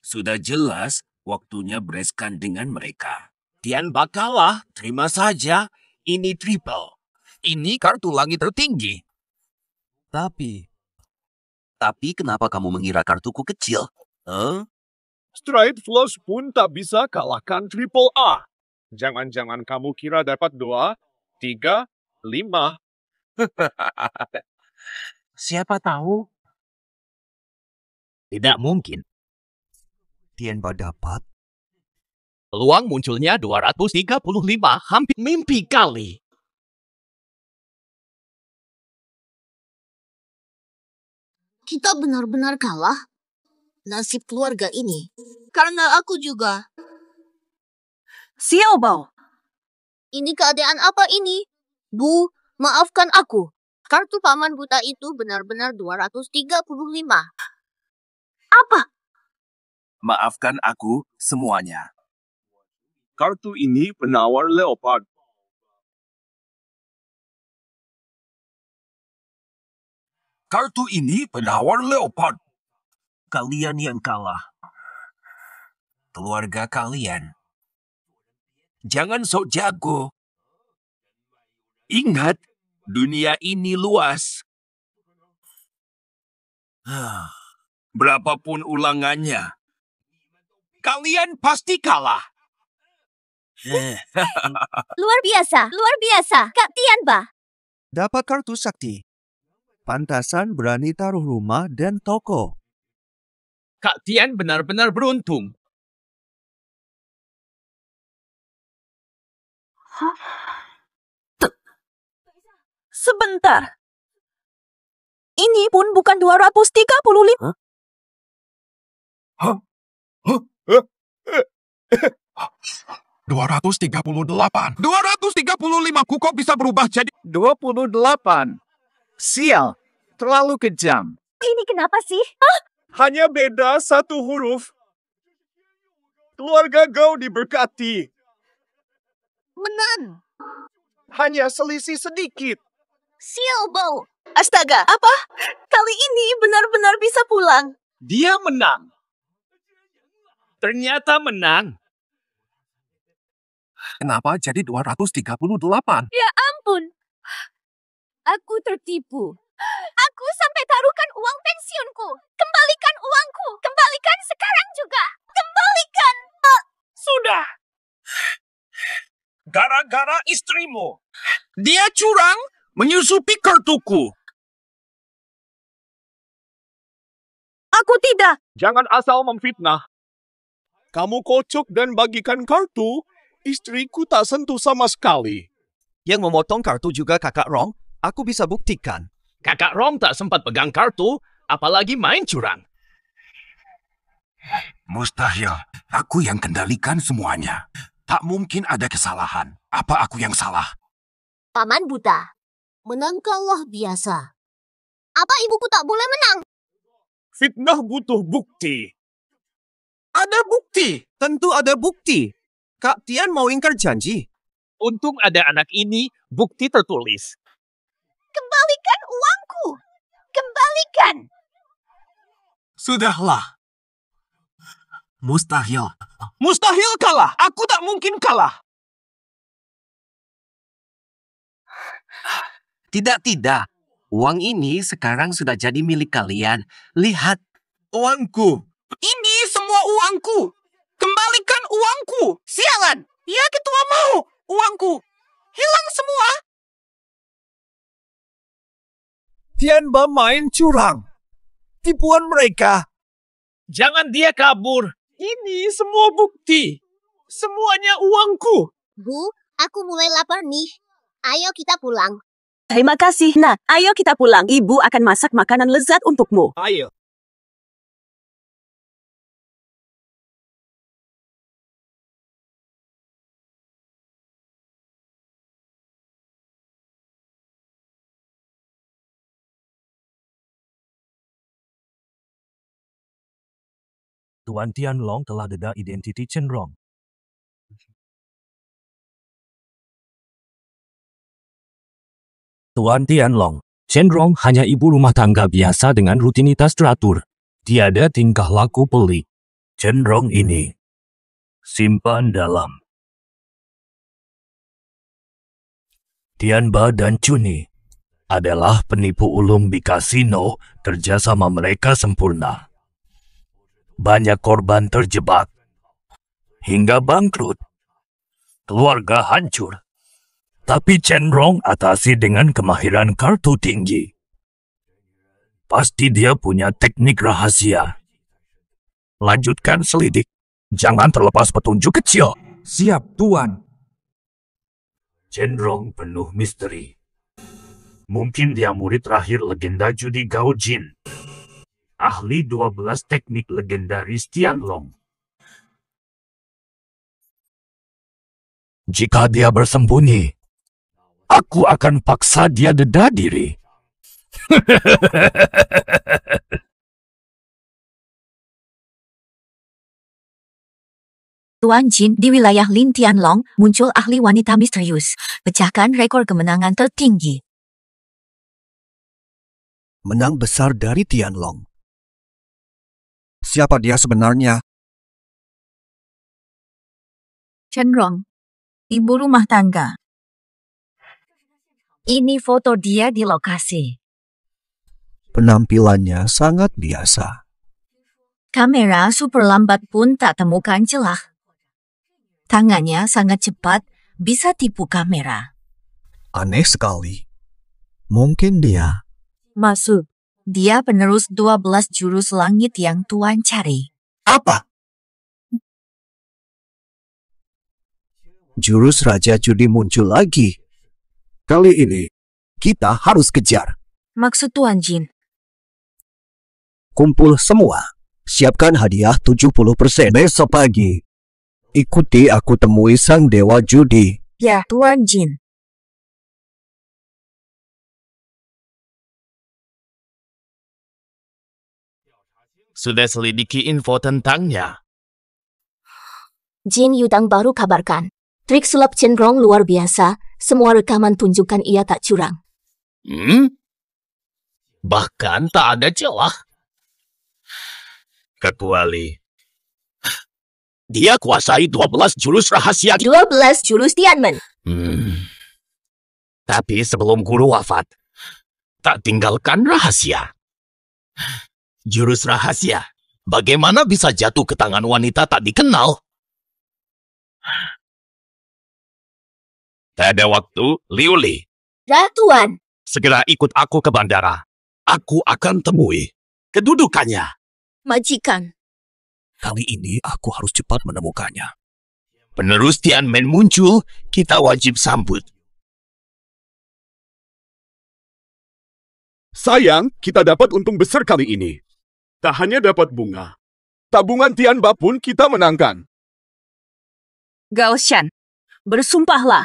Sudah jelas waktunya bereskan dengan mereka. Tian bakalah, terima saja. Ini triple. Ini kartu langit tertinggi. Tapi kenapa kamu mengira kartuku kecil? Straight flush pun tak bisa kalahkan triple A. Jangan-jangan kamu kira dapat 2, 3, 5. Siapa tahu? Tidak mungkin. Tianba dapat. Peluang munculnya 235, hampir mimpi kali. Kita benar-benar kalah. Nasib keluarga ini. Karena aku juga. Xiao Bao, Ini keadaan apa ini? Bu, maafkan aku. Kartu paman buta itu benar-benar 235. apa? Maafkan aku semuanya. Kartu ini penawar leopard. Kartu ini penawar leopard. Kalian yang kalah. Keluarga kalian. Jangan sok jago. Ingat, dunia ini luas. Berapapun ulangannya, kalian pasti kalah. Luar biasa, Kak Tianba. Dapat kartu sakti. Pantasan berani taruh rumah dan toko. Kak Tian benar-benar beruntung. Sebentar. ini pun bukan 235. 235 ku kok bisa berubah jadi 28. Sial, terlalu kejam. Ini kenapa sih? hanya beda satu huruf. Keluarga Gao diberkati. Menang. Hanya selisih sedikit. Sial, Bao. Astaga, apa? Kali ini benar-benar bisa pulang. Dia menang. Ternyata menang. Kenapa jadi 238? Ya ampun. Aku tertipu. Aku sampai taruhkan uang pensiunku. Kembalikan uangku. Kembalikan sekarang juga. Kembalikan. Sudah. Gara-gara istrimu. Dia curang menyusupi kartuku. Aku tidak. Jangan asal memfitnah. Kamu kocok dan bagikan kartu, istriku tak sentuh sama sekali. Yang memotong kartu juga kakak Rong, aku bisa buktikan. Kakak Rom tak sempat pegang kartu, apalagi main curang. Mustahil. Aku yang kendalikan semuanya. Tak mungkin ada kesalahan. Apa aku yang salah? Paman buta. Menang kalah biasa. Apa ibuku tak boleh menang? Fitnah butuh bukti. Ada bukti. Tentu ada bukti. Kak Tian mau ingkar janji. Untung ada anak ini, bukti tertulis. Kembalikan uangku. Kembalikan. Sudahlah. Mustahil. Mustahil kalah. Aku tak mungkin kalah. Tidak. Uang ini sekarang sudah jadi milik kalian. Lihat. Uangku. Ini semua uangku. Kembalikan uangku. Sialan. Dia ketua mau. Uangku. Hilang semua. Tianba main curang. Tipuan mereka. Jangan dia kabur. Ini semua bukti. Semuanya uangku. Bu, aku mulai lapar nih. Ayo kita pulang. Terima kasih. Nah, ayo kita pulang. Ibu akan masak makanan lezat untukmu. Ayo. Tuan Tianlong telah dedah identiti Chen Rong. Tuan Tianlong, Chen Rong hanya ibu rumah tangga biasa dengan rutinitas teratur. Tiada tingkah laku pelik. Chen Rong ini simpan dalam. Tianba dan Chuni adalah penipu ulung di kasino, kerjasama mereka sempurna. Banyak korban terjebak, hingga bangkrut. Keluarga hancur. Tapi Chen Rong atasi dengan kemahiran kartu tinggi. Pasti dia punya teknik rahasia. Lanjutkan selidik. Jangan terlepas petunjuk kecil. Siap, Tuan. Chen Rong penuh misteri. Mungkin dia murid terakhir legenda judi Gao Jin. Ahli 12 teknik legendaris Tianlong. Jika dia bersembunyi, aku akan paksa dia dedah diri. Tuan Jin, di wilayah Lin Tianlong muncul ahli wanita misterius. Pecahkan rekor kemenangan tertinggi. Menang besar dari Tianlong. Siapa dia sebenarnya? Chen Rong, ibu rumah tangga. Ini foto dia di lokasi. Penampilannya sangat biasa. Kamera super lambat pun tak temukan celah. Tangannya sangat cepat, bisa tipu kamera. Aneh sekali. Mungkin dia. Masuk. Dia penerus 12 jurus langit yang Tuan cari. Apa? Jurus Raja Judi muncul lagi. Kali ini, kita harus kejar. Maksud Tuan Jin, Kumpul semua. Siapkan hadiah 70% besok pagi. Ikuti aku temui sang dewa judi. Ya, Tuan Jin. Sudah selidiki info tentangnya. Jin Yudang baru kabarkan. Trik sulap cenderung luar biasa. Semua rekaman tunjukkan ia tak curang. Bahkan tak ada celah. Kecuali dia kuasai 12 jurus rahasia. 12 jurus Tianmen. Tapi sebelum guru wafat, tak tinggalkan rahasia. Jurus rahasia. Bagaimana bisa jatuh ke tangan wanita tak dikenal? Tak ada waktu, Liuli. Ratuan. Segera ikut aku ke bandara. Aku akan temui kedudukannya. Majikan. Kali ini aku harus cepat menemukannya. Penerus Tianmen muncul, kita wajib sambut. Sayang, kita dapat untung besar kali ini. Tak hanya dapat bunga. Tabungan Tianba pun kita menangkan. Gao Shan, bersumpahlah.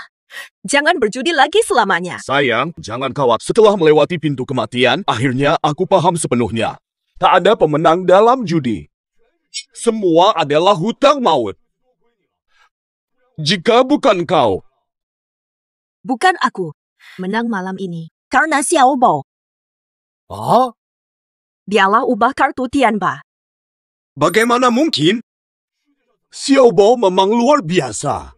Jangan berjudi lagi selamanya. Sayang, jangan khawatir. Setelah melewati pintu kematian, akhirnya aku paham sepenuhnya. Tak ada pemenang dalam judi. Semua adalah hutang maut. Jika bukan kau. Bukan aku. Menang malam ini. Karena Xiao Bao. Ah? Dialah ubah kartu Tianba. Bagaimana mungkin? Xiao Bao memang luar biasa.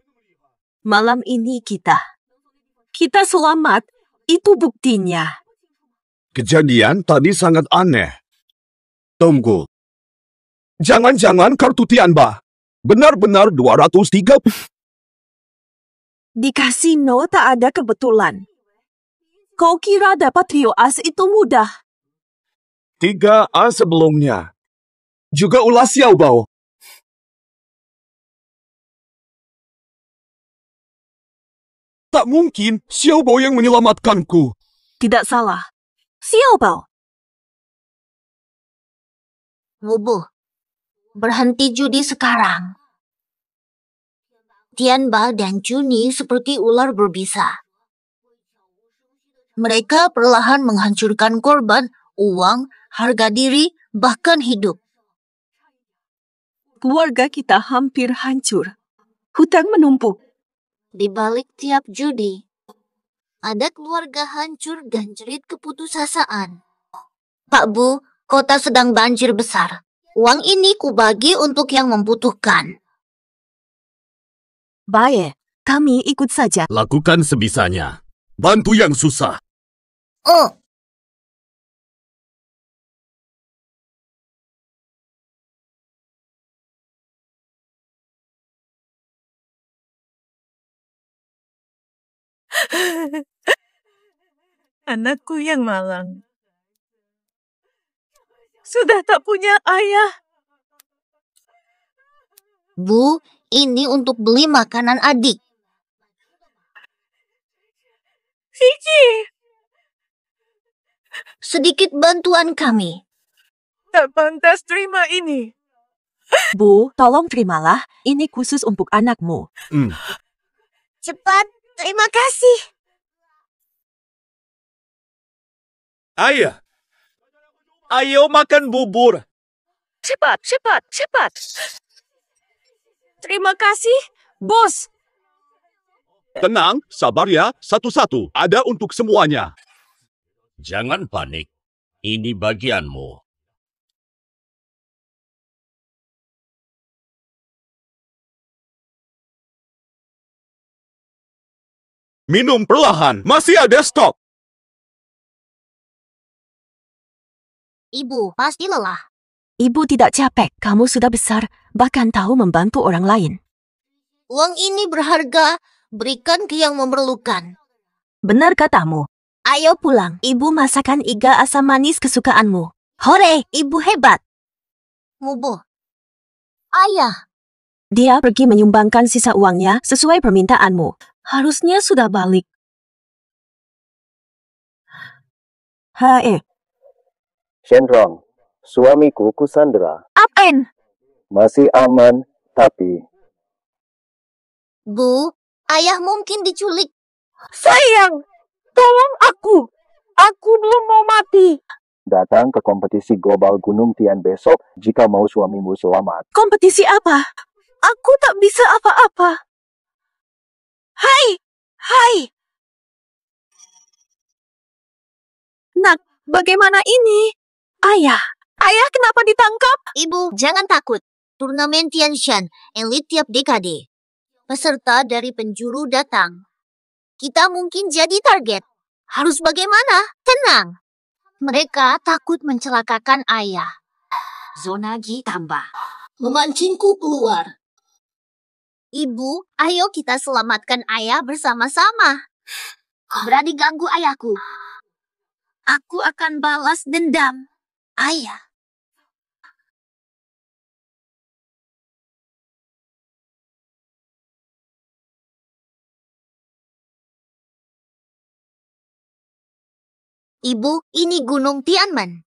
Malam ini kita selamat. Itu buktinya. Kejadian tadi sangat aneh. Tunggu. Jangan-jangan kartu Tianba benar-benar 230. Di kasino tak ada kebetulan. Kau kira dapat trio as itu mudah? 3A sebelumnya. Juga ulas Xiao Bao. Tak mungkin Xiao Bao yang menyelamatkanku. Tidak salah. Xiao Bao. Wubu, berhenti judi sekarang. Tianba dan Juni seperti ular berbisa. Mereka perlahan menghancurkan korban, uang, harga diri, bahkan hidup. Keluarga kita hampir hancur. Hutang menumpuk. Di balik tiap judi, ada keluarga hancur dan jerit keputusasaan. Pak Bu, kota sedang banjir besar. Uang ini kubagi untuk yang membutuhkan. Baik, kami ikut saja. Lakukan sebisanya. Bantu yang susah. Oh, Anakku yang malang. Sudah tak punya ayah. Bu, ini untuk beli makanan adik. Vicky, Sedikit bantuan kami. tak pantas terima ini. Bu, tolong terimalah. Ini khusus untuk anakmu. Cepat, terima kasih. Ayah. Ayo makan bubur. Cepat, cepat, cepat. Terima kasih, bos. Tenang, sabar ya. Satu-satu. Ada untuk semuanya. Jangan panik. Ini bagianmu. Minum perlahan. Masih ada stok. Ibu, pasti lelah. Ibu tidak capek. Kamu sudah besar, bahkan tahu membantu orang lain. Uang ini berharga. Berikan ke yang memerlukan. Benar katamu. Ayo pulang. Ibu masakan iga asam manis kesukaanmu. Hore, ibu hebat. Mubu. Ayah. Dia pergi menyumbangkan sisa uangnya sesuai permintaanmu. Harusnya sudah balik. Hae. Shenrong, Suamiku Kusandra. Apen? Masih aman, tapi... Bu, ayah mungkin diculik. Sayang, tolong aku. Aku belum mau mati. Datang ke kompetisi global Gunung Tian besok jika mau suamimu selamat. Kompetisi apa? Aku tak bisa apa-apa. Hai. Nak, bagaimana ini? Ayah kenapa ditangkap? Ibu, jangan takut. Turnamen Tianshan, elit tiap dekade. Peserta dari penjuru datang. Kita mungkin jadi target. Harus bagaimana? Tenang. Mereka takut mencelakakan ayah. Zonagi tambah. Memancingku keluar. Ibu, ayo kita selamatkan ayah bersama-sama. Berani ganggu ayahku. Aku akan balas dendam. Ayah. Ibu, ini Gunung Tianmen.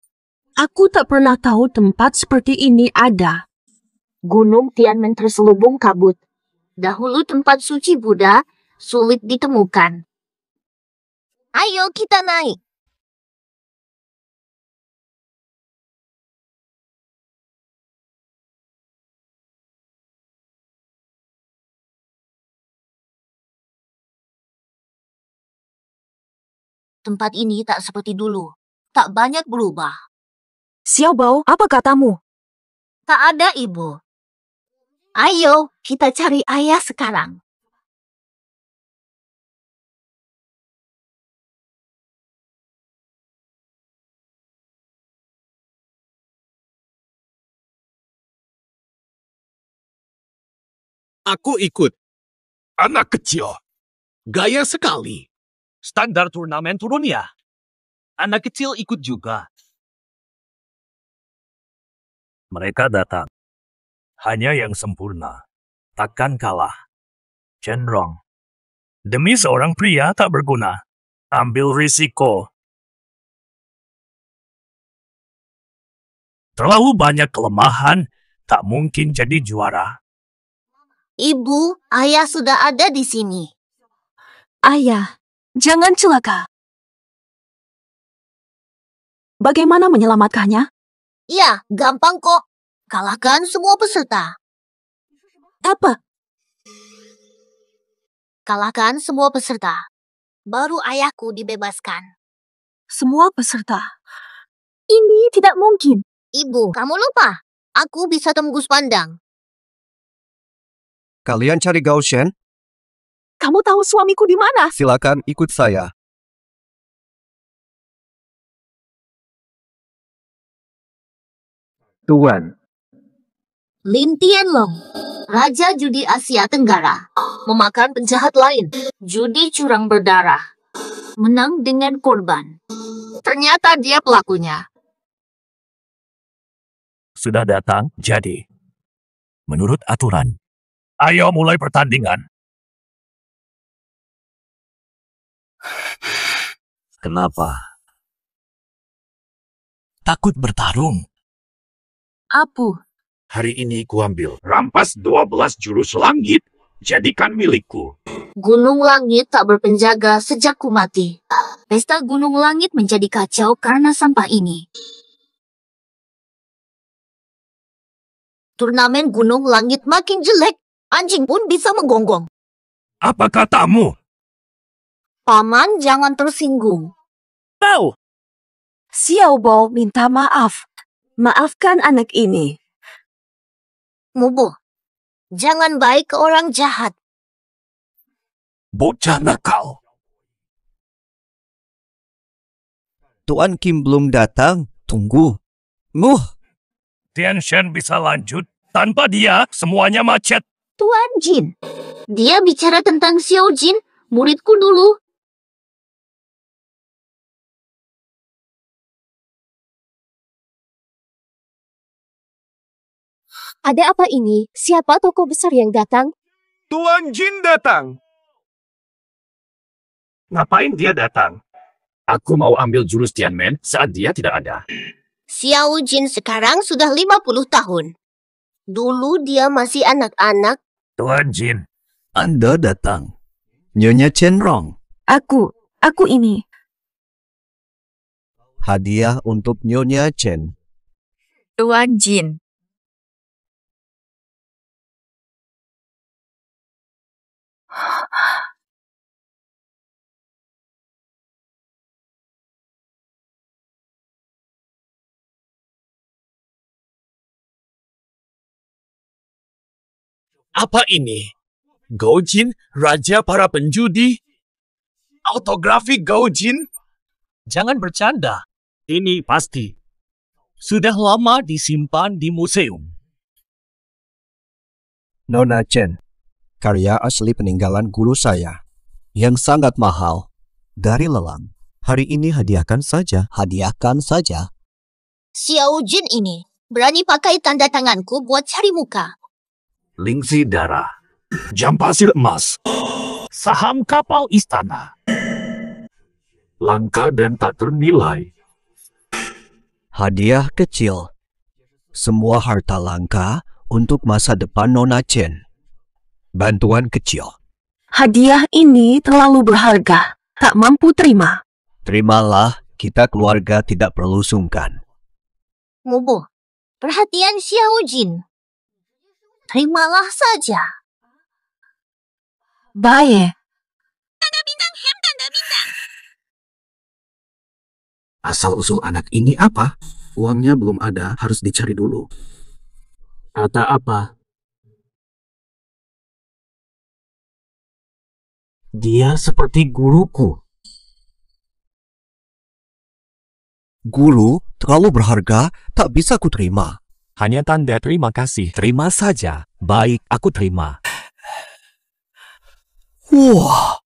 Aku tak pernah tahu tempat seperti ini ada. Gunung Tianmen terselubung kabut. Dahulu tempat suci Buddha sulit ditemukan. Ayo kita naik. Tempat ini tak seperti dulu. Tak banyak berubah. Xiaobao, apa katamu? Tak ada, Ibu. Ayo, kita cari ayah sekarang. Aku ikut. Anak kecil. Gaya sekali. Standar turnamen turun ya? Anak kecil ikut juga. Mereka datang. Hanya yang sempurna. Takkan kalah. Cenderung. Demi seorang pria tak berguna. Ambil risiko. Terlalu banyak kelemahan, tak mungkin jadi juara. Ibu, ayah sudah ada di sini. Ayah, jangan celaka. Bagaimana menyelamatkannya? Ya, gampang kok. Kalahkan semua peserta. Apa? Kalahkan semua peserta. Baru ayahku dibebaskan. Semua peserta. Ini tidak mungkin. Ibu, kamu lupa. Aku bisa tembus pandang. Kalian cari Gao Shen? Kamu tahu suamiku di mana? Silakan ikut saya. Tuan, Lin Tianlong, Raja Judi Asia Tenggara, memakan penjahat lain. Judi curang berdarah. Menang dengan korban. Ternyata dia pelakunya. Sudah datang, jadi. Menurut aturan. Ayo mulai pertandingan. Kenapa? Takut bertarung. Apu. Hari ini kuambil rampas 12 jurus langit, jadikan milikku. Gunung Langit tak berpenjaga sejak ku mati. Pesta Gunung Langit menjadi kacau karena sampah ini. Turnamen Gunung Langit makin jelek. Anjing pun bisa menggonggong. Apa katamu? Paman jangan tersinggung. Tahu. Xiaobao minta maaf. Maafkan anak ini. Mubo, jangan baik ke orang jahat. Bocah nakal. Tuan Kim belum datang. Tunggu. Tianshan bisa lanjut. Tanpa dia, semuanya macet. Tuan Jin, dia bicara tentang Xiao Jin, muridku dulu. Ada apa ini? Siapa tokoh besar yang datang? Tuan Jin datang. Ngapain dia datang? Aku mau ambil jurus Tianmen saat dia tidak ada. Xiao Jin sekarang sudah 50 tahun. Dulu dia masih anak-anak. Tuan Jin. Anda datang. Nyonya Chenrong. Aku ini. Hadiah untuk Nyonya Chen. Tuan Jin. Apa ini? Gaojin, raja para penjudi? Autografi Gaojin? Jangan bercanda. Ini pasti. Sudah lama disimpan di museum. Nona Chen, karya asli peninggalan guru saya yang sangat mahal dari lelang. Hari ini hadiahkan saja. Hadiahkan saja. Xiao Jin ini berani pakai tanda tanganku buat cari muka. Lingsi darah. Jam pasir emas. Saham kapal istana. Langka dan tak ternilai. Hadiah kecil. Semua harta langka untuk masa depan Nona Chen. Bantuan kecil. Hadiah ini terlalu berharga. Tak mampu terima. Terimalah, kita keluarga tidak perlu sungkan. Mubuh, perhatian Xiao Jin. Terimalah saja. Baik. Asal-usul anak ini apa? Uangnya belum ada, harus dicari dulu. Kata apa? Dia seperti guruku. Guru terlalu berharga, tak bisa kuterima. Hanya tanda terima kasih. Terima saja. Baik, aku terima. Wah.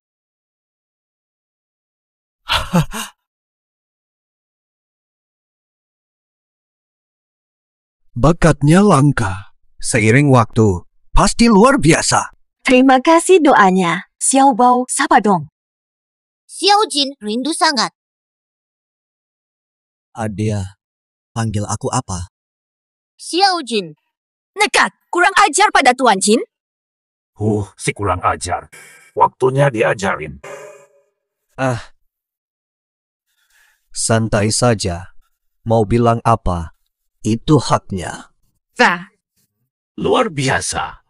Bakatnya langka. Seiring waktu, pasti luar biasa. Terima kasih doanya. Xiao Bao, sapa dong. Xiao Jin rindu sangat. Adia, panggil aku apa? Xiao Jin. Nekat, kurang ajar pada Tuan Jin. Si kurang ajar. Waktunya diajarin. Santai saja. Mau bilang apa? Itu haknya. Luar biasa.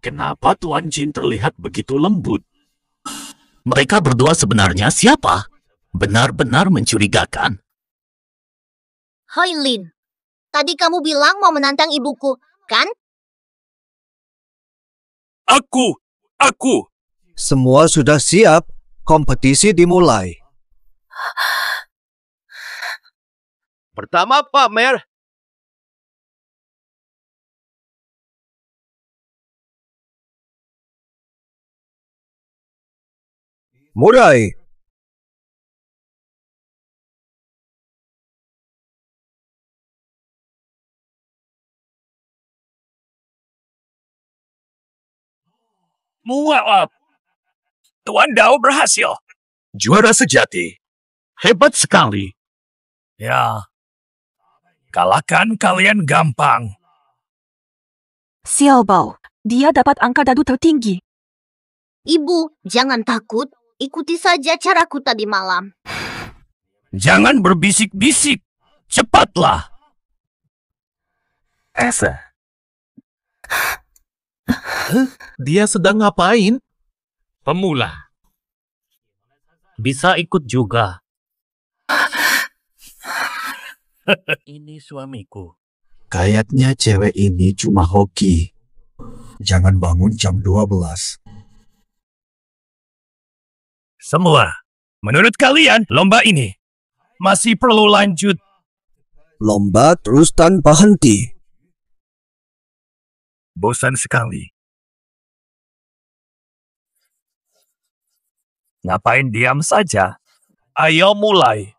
Kenapa Tuan Jin terlihat begitu lembut? Mereka berdua sebenarnya siapa? Benar-benar mencurigakan. Hai Lin. Tadi kamu bilang mau menantang ibuku, kan? Aku. Semua sudah siap. Kompetisi dimulai. Pertama, Pak Mer. Mulai. Mualaf. Tuan Dao berhasil. Juara sejati. Hebat sekali. Ya. Kalahkan kalian gampang. Xiao Bao, dia dapat angka dadu tertinggi. Ibu, jangan takut. Ikuti saja caraku tadi malam. Jangan berbisik-bisik. Cepatlah. Esa. Dia sedang ngapain? Pemula. Bisa ikut juga. Ini suamiku. Kayaknya cewek ini cuma hoki. Jangan bangun jam 12. Semua. Menurut kalian, lomba ini masih perlu lanjut. Lomba terus tanpa henti. Bosan sekali. Ngapain diam saja? Ayo mulai.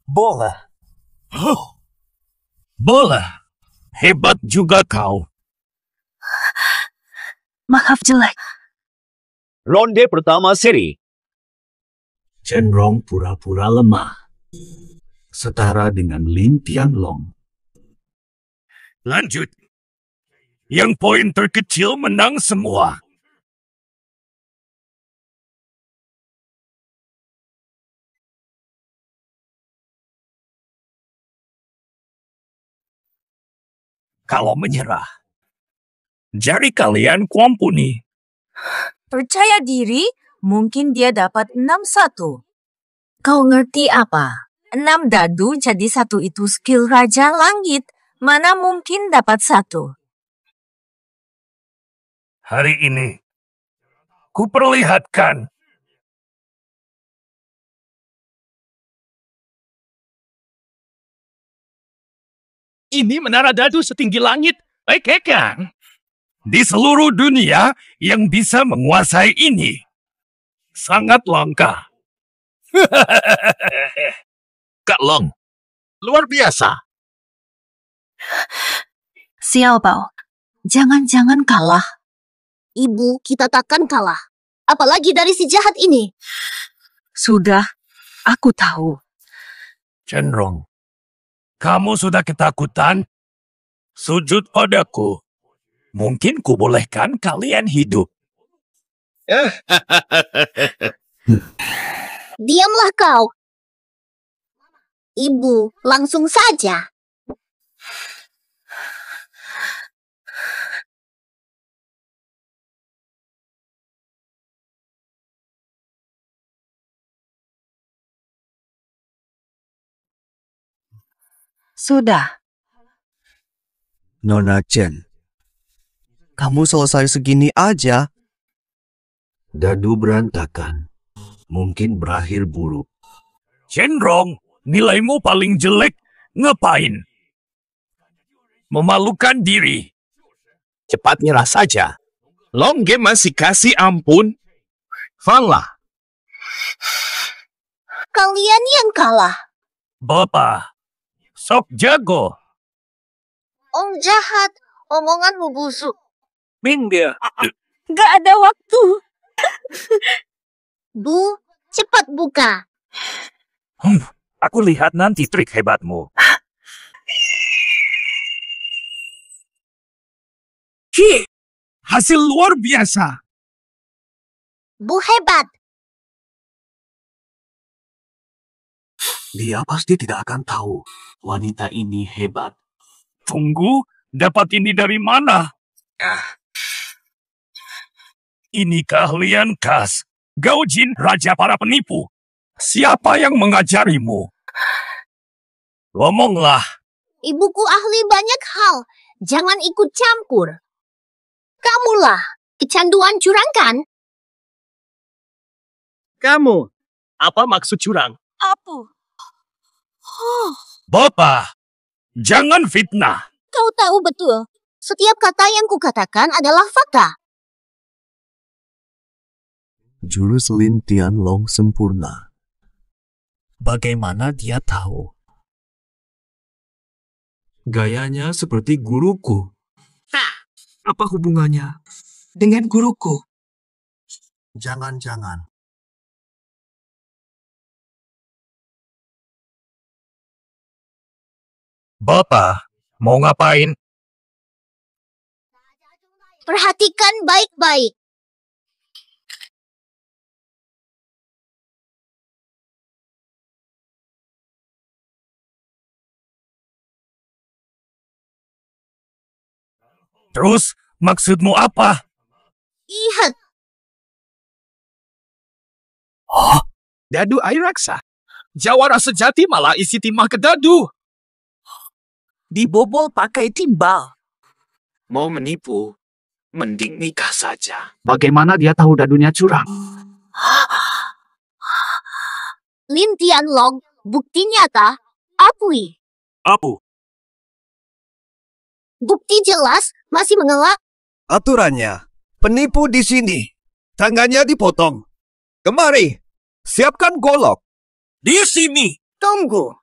Bola. Bola. Hebat juga kau. Maaf jelek. Ronde pertama seri. Cenrong pura-pura lemah. Setara dengan Lin Tianlong. Lanjut. Yang poin terkecil menang semua. Kalau menyerah, jari kalian kuampuni. Percaya diri, mungkin dia dapat 6-1. Kau ngerti apa? 6 dadu jadi 1 itu skill Raja Langit. Mana mungkin dapat 1? Hari ini, kuperlihatkan. Ini menara dadu setinggi langit. Oke kan? Di seluruh dunia yang bisa menguasai ini. Sangat langka. Kak Long, luar biasa. Xiao Bao, jangan-jangan kalah. Ibu, kita takkan kalah. Apalagi dari si jahat ini. Sudah, aku tahu. Cenrong, kamu sudah ketakutan? Sujud padaku. Mungkin kubolehkan kalian hidup. Diamlah kau. Ibu, langsung saja. Sudah. Nona Chen, kamu selesai segini aja. Dadu berantakan. Mungkin berakhir buruk. Cenrong, nilaimu paling jelek. Ngapain? Memalukan diri. Cepat nyerah saja. Longge masih kasih ampun. Falah. Kalian yang kalah. Bapak, sok jago. Om jahat, omonganmu busuk. Ming dia. Gak ada waktu. Bu, cepat buka. Aku lihat nanti trik hebatmu. Hasil luar biasa. Bu hebat. Dia pasti tidak akan tahu wanita ini hebat. Tunggu, dapat ini dari mana? Ini keahlian khas. Gaujin, raja para penipu. Siapa yang mengajarimu? Ngomonglah. Ibuku ahli banyak hal. Jangan ikut campur. Kamulah kecanduan curang kan? Kamu, apa maksud curang? Apa? Bapak, jangan fitnah. Kau tahu betul. Setiap kata yang kukatakan adalah fakta. Jurus Lin Tianlong sempurna. Bagaimana dia tahu? Gayanya seperti guruku. Apa hubungannya dengan guruku? Jangan-jangan. Bapak, mau ngapain? Perhatikan baik-baik. Terus, maksudmu apa? Lihat, Dadu air raksa. Jawara sejati malah isi timah ke dadu. Dibobol pakai timbal. Mau menipu, mending nikah saja. Bagaimana dia tahu dadunya curang? Lin Tianlong, bukti nyata, Apui. Apu. Bukti jelas, masih mengelak. Aturannya, penipu di sini. Tangannya dipotong. Kemari, siapkan golok. Di sini. Tunggu.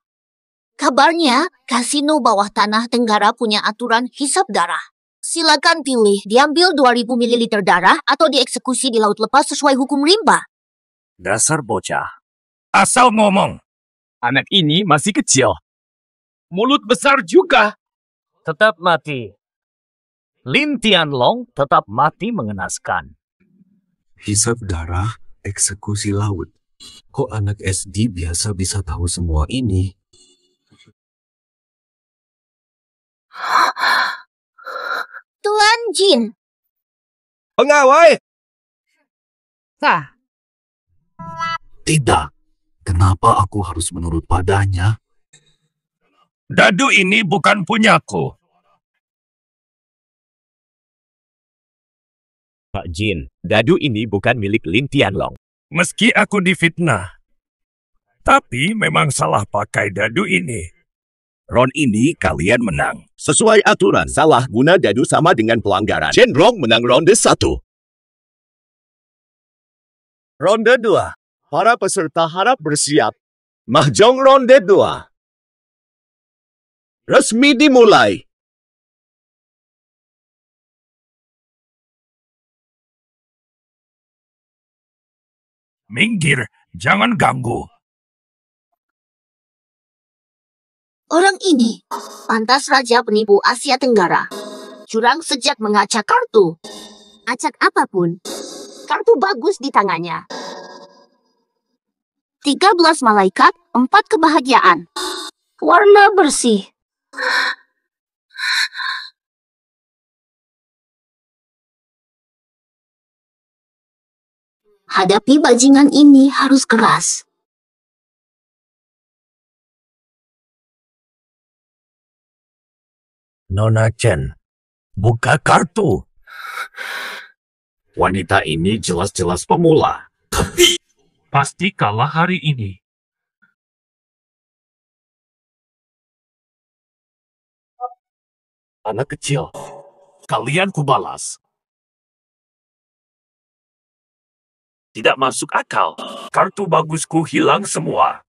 Kabarnya, kasino bawah tanah Tenggara punya aturan hisap darah. Silakan pilih, diambil 2000 ml darah atau dieksekusi di laut lepas sesuai hukum rimba. Dasar bocah. Asal ngomong. Anak ini masih kecil. Mulut besar juga. Tetap mati. Lin Tianlong tetap mati mengenaskan. Hisap darah, eksekusi laut. Kok anak SD biasa bisa tahu semua ini? Tuan Jin. Pengawai! Tidak. Kenapa aku harus menurut padanya? Dadu ini bukan punyaku. Pak Jin, dadu ini bukan milik Lin Tianlong. Meski aku difitnah, tapi memang salah pakai dadu ini. Ron ini kalian menang. Sesuai aturan, salah guna dadu sama dengan pelanggaran. Shenrong menang ronde 1. Ronde 2. Para peserta harap bersiap. Mahjong ronde 2. Resmi dimulai. Minggir, jangan ganggu. Orang ini pantas raja penipu Asia Tenggara. Curang sejak mengacak kartu. Acak apapun, kartu bagus di tangannya. 13 malaikat, 4 kebahagiaan. Warna bersih. Hadapi bajingan ini harus keras. Nona Chen, buka kartu. Wanita ini jelas-jelas pemula. Pasti kalah hari ini. Anak kecil, kalian kubalas. Tidak masuk akal. Kartu bagusku hilang semua.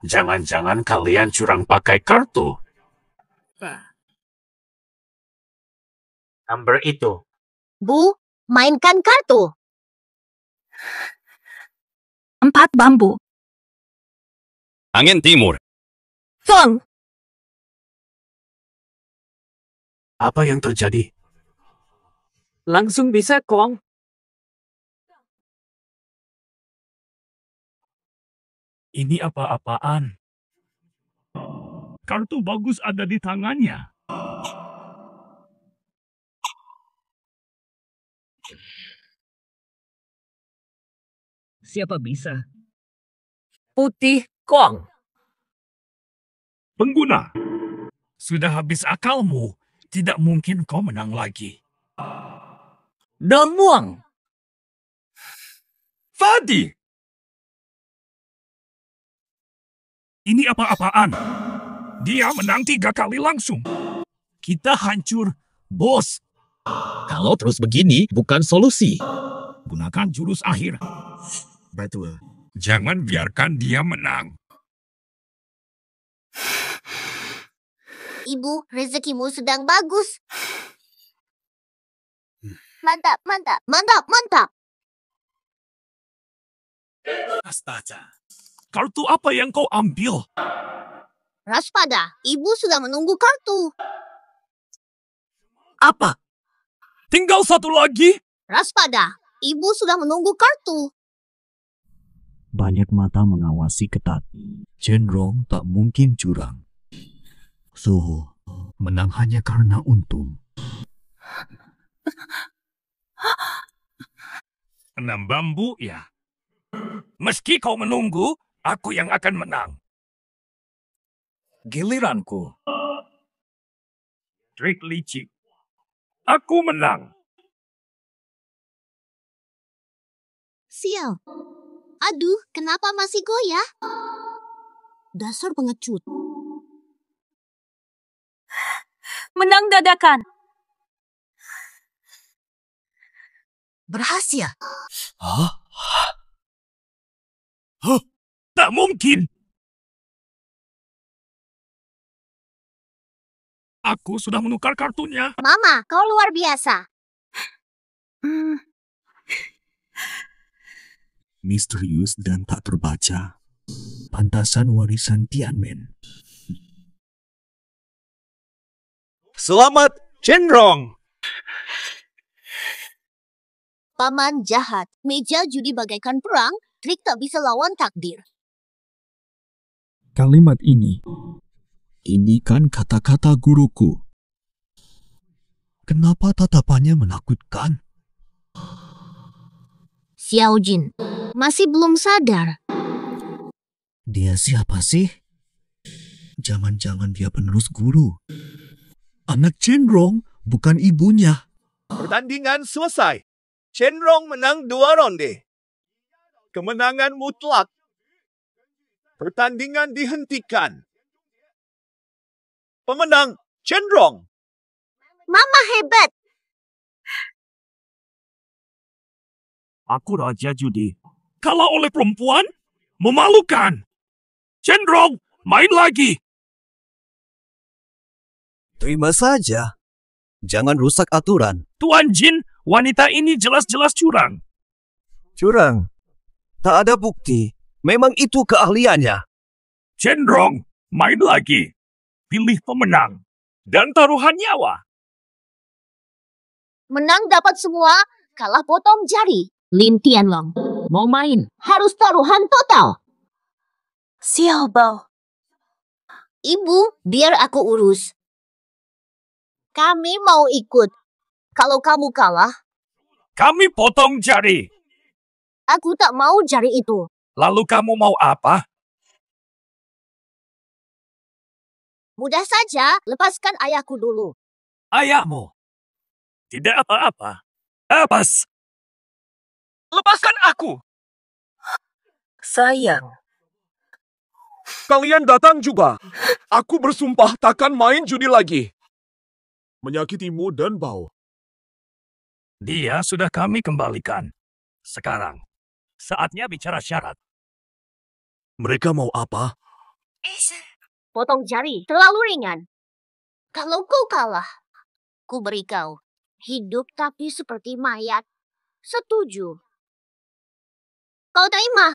Jangan-jangan kalian curang pakai kartu. Number itu. Bu, mainkan kartu. 4 bambu. Angin timur. Feng. Apa yang terjadi? Langsung bisa, Kong. Ini apa-apaan? Kartu bagus ada di tangannya. Siapa bisa? Putih, Kong. Pengguna, sudah habis akalmu. Tidak mungkin kau menang lagi. Damuang. Fadi! Ini apa-apaan? Dia menang 3 kali langsung. Kita hancur, bos. Kalau terus begini, bukan solusi. Gunakan jurus akhir. Betul. Jangan biarkan dia menang. Ibu, rezekimu sedang bagus. Mantap, mantap, mantap, mantap. Astaga. Kartu apa yang kau ambil? Raspada, ibu sudah menunggu kartu. Apa? Tinggal 1 lagi? Raspada, ibu sudah menunggu kartu. Banyak mata mengawasi ketat. Shenrong tak mungkin curang. Suhu menang hanya karena untung. 6 bambu, ya. Meski kau menunggu, aku yang akan menang. Giliranku. Trik licik. Aku menang. Sial. Aduh, kenapa masih goyah? Dasar pengecut. Menang dadakan. Berhasil. Tak mungkin. Aku sudah menukar kartunya. Mama, kau luar biasa. Misterius dan tak terbaca. Pantasan warisan Tianmen. Selamat, Cenrong. Paman jahat, meja judi bagaikan perang, trik tak bisa lawan takdir. Kalimat ini kan kata-kata guruku. Kenapa tatapannya menakutkan? Xiao Jin masih belum sadar. Dia siapa sih? Jangan-jangan dia penerus guru. Anak Cenrong, bukan ibunya. Pertandingan selesai. Cenrong menang 2 ronde. Kemenangan mutlak. Pertandingan dihentikan. Pemenang Cenrong. Mama hebat. Aku raja judi. Kalah oleh perempuan? Memalukan. Cenrong, main lagi. Terima saja. Jangan rusak aturan. Tuan Jin, wanita ini jelas-jelas curang. Curang. Tak ada bukti. Memang itu keahliannya. Cenrong, main lagi. Pilih pemenang. Dan taruhan nyawa. Menang dapat semua, kalah potong jari. Lin Tianlong mau main. Harus taruhan total. Xiao Bao. Ibu, biar aku urus. Kami mau ikut. Kalau kamu kalah, Kami potong jari. aku tak mau jari itu. Lalu kamu mau apa? Mudah saja, lepaskan ayahku dulu. Ayahmu. Tidak apa-apa. Lepas. Lepaskan aku. Sayang. Kalian datang juga. Aku bersumpah takkan main judi lagi. Menyakitimu dan Bao. Dia sudah kami kembalikan. Sekarang, saatnya bicara syarat. Mereka mau apa? Potong jari, terlalu ringan. Kalau kau kalah, ku beri kau hidup tapi seperti mayat. Setuju. Kau terima?